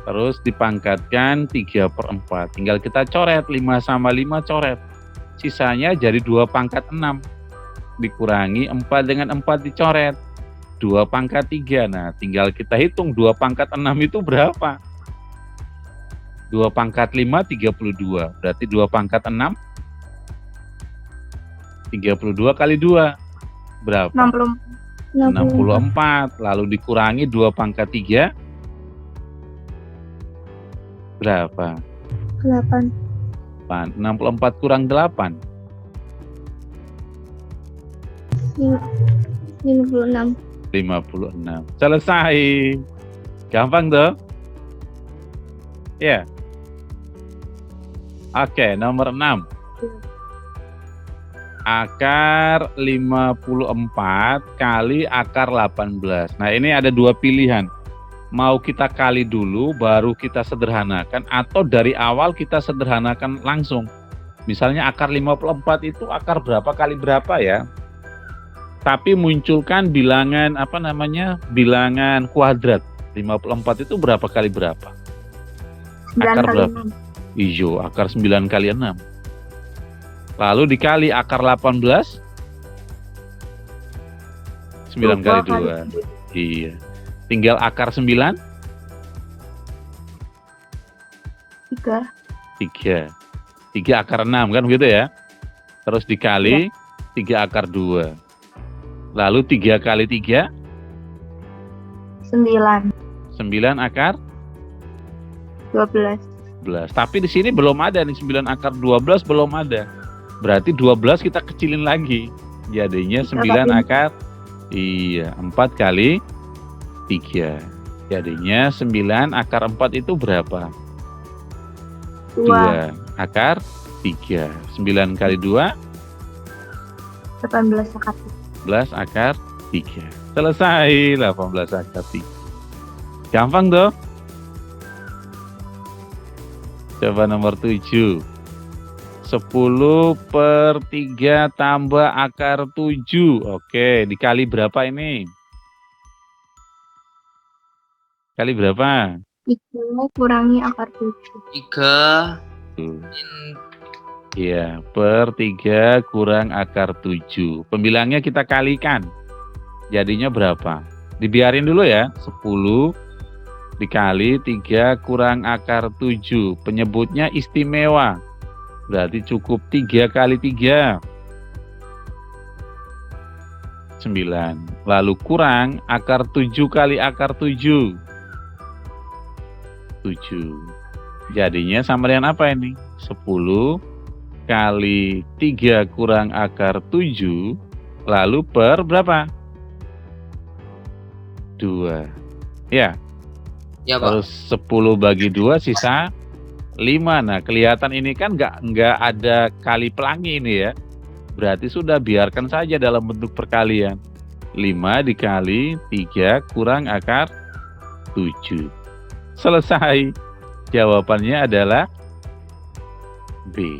Terus dipangkatkan 3/4. Tinggal kita coret, 5 sama 5 coret. Sisanya jadi 2 pangkat 6. Dikurangi 4 dengan 4 dicoret. 2 pangkat 3. Nah, tinggal kita hitung 2 pangkat 6 itu berapa? 2 pangkat 5, 32. Berarti 2 pangkat 6, 32 kali 2. Berapa? 64. Lalu dikurangi 2 pangkat 3. Berapa? 8. 64 kurang 8. 56. 56. Selesai. Gampang tuh? Ya. Oke, nomor 6. Akar 54 kali akar 18. Nah, ini ada 2 pilihan. Mau kita kali dulu baru kita sederhanakan, atau dari awal kita sederhanakan langsung. Misalnya akar 54 itu akar berapa kali berapa ya? Tapi munculkan bilangan bilangan kuadrat. 54 itu berapa kali berapa? 9 Akar kali berapa? 6. Iya, akar 9 kali 6. Lalu dikali akar 18. 9 kali 2. Iya. Tinggal akar 9? 3. 3 akar 6 kan begitu ya? Terus dikali 3 akar 2. Lalu 3 kali 3? 9. 9 akar 12. 12. Tapi di sini belum ada nih 9 akar 12 belum ada. Berarti 12 kita kecilin lagi. Jadinya 9 akar 4 kali 3. Jadinya 9 akar 4 itu berapa? 2 akar 3. 9 kali 2? 18 akar 18 akar 3. Selesai, 18 akar 3. Gampang tuh? Coba nomor 7. 10/3 tambah akar 7. Oke, dikali berapa ini? Kali berapa? 3 kurangi akar 7. 3 Iya, per 3 kurang akar 7. Pembilangnya kita kalikan. Jadinya berapa? Dibiarin dulu ya. 10 dikali 3 kurang akar 7. Penyebutnya istimewa. Berarti cukup 3 kali 3. 9. Lalu kurang akar 7 kali akar 7. 7. Jadinya sama dengan apa ini? 10 kali 3 kurang akar 7. Lalu per berapa? 2. Ya. Ya, Pak. Terus 10 bagi 2 sisa 5. Nah, kelihatan ini kan nggak ada kali pelangi ini ya. Berarti sudah biarkan saja dalam bentuk perkalian. 5 dikali 3 kurang akar 7. Selesai. Jawabannya adalah B.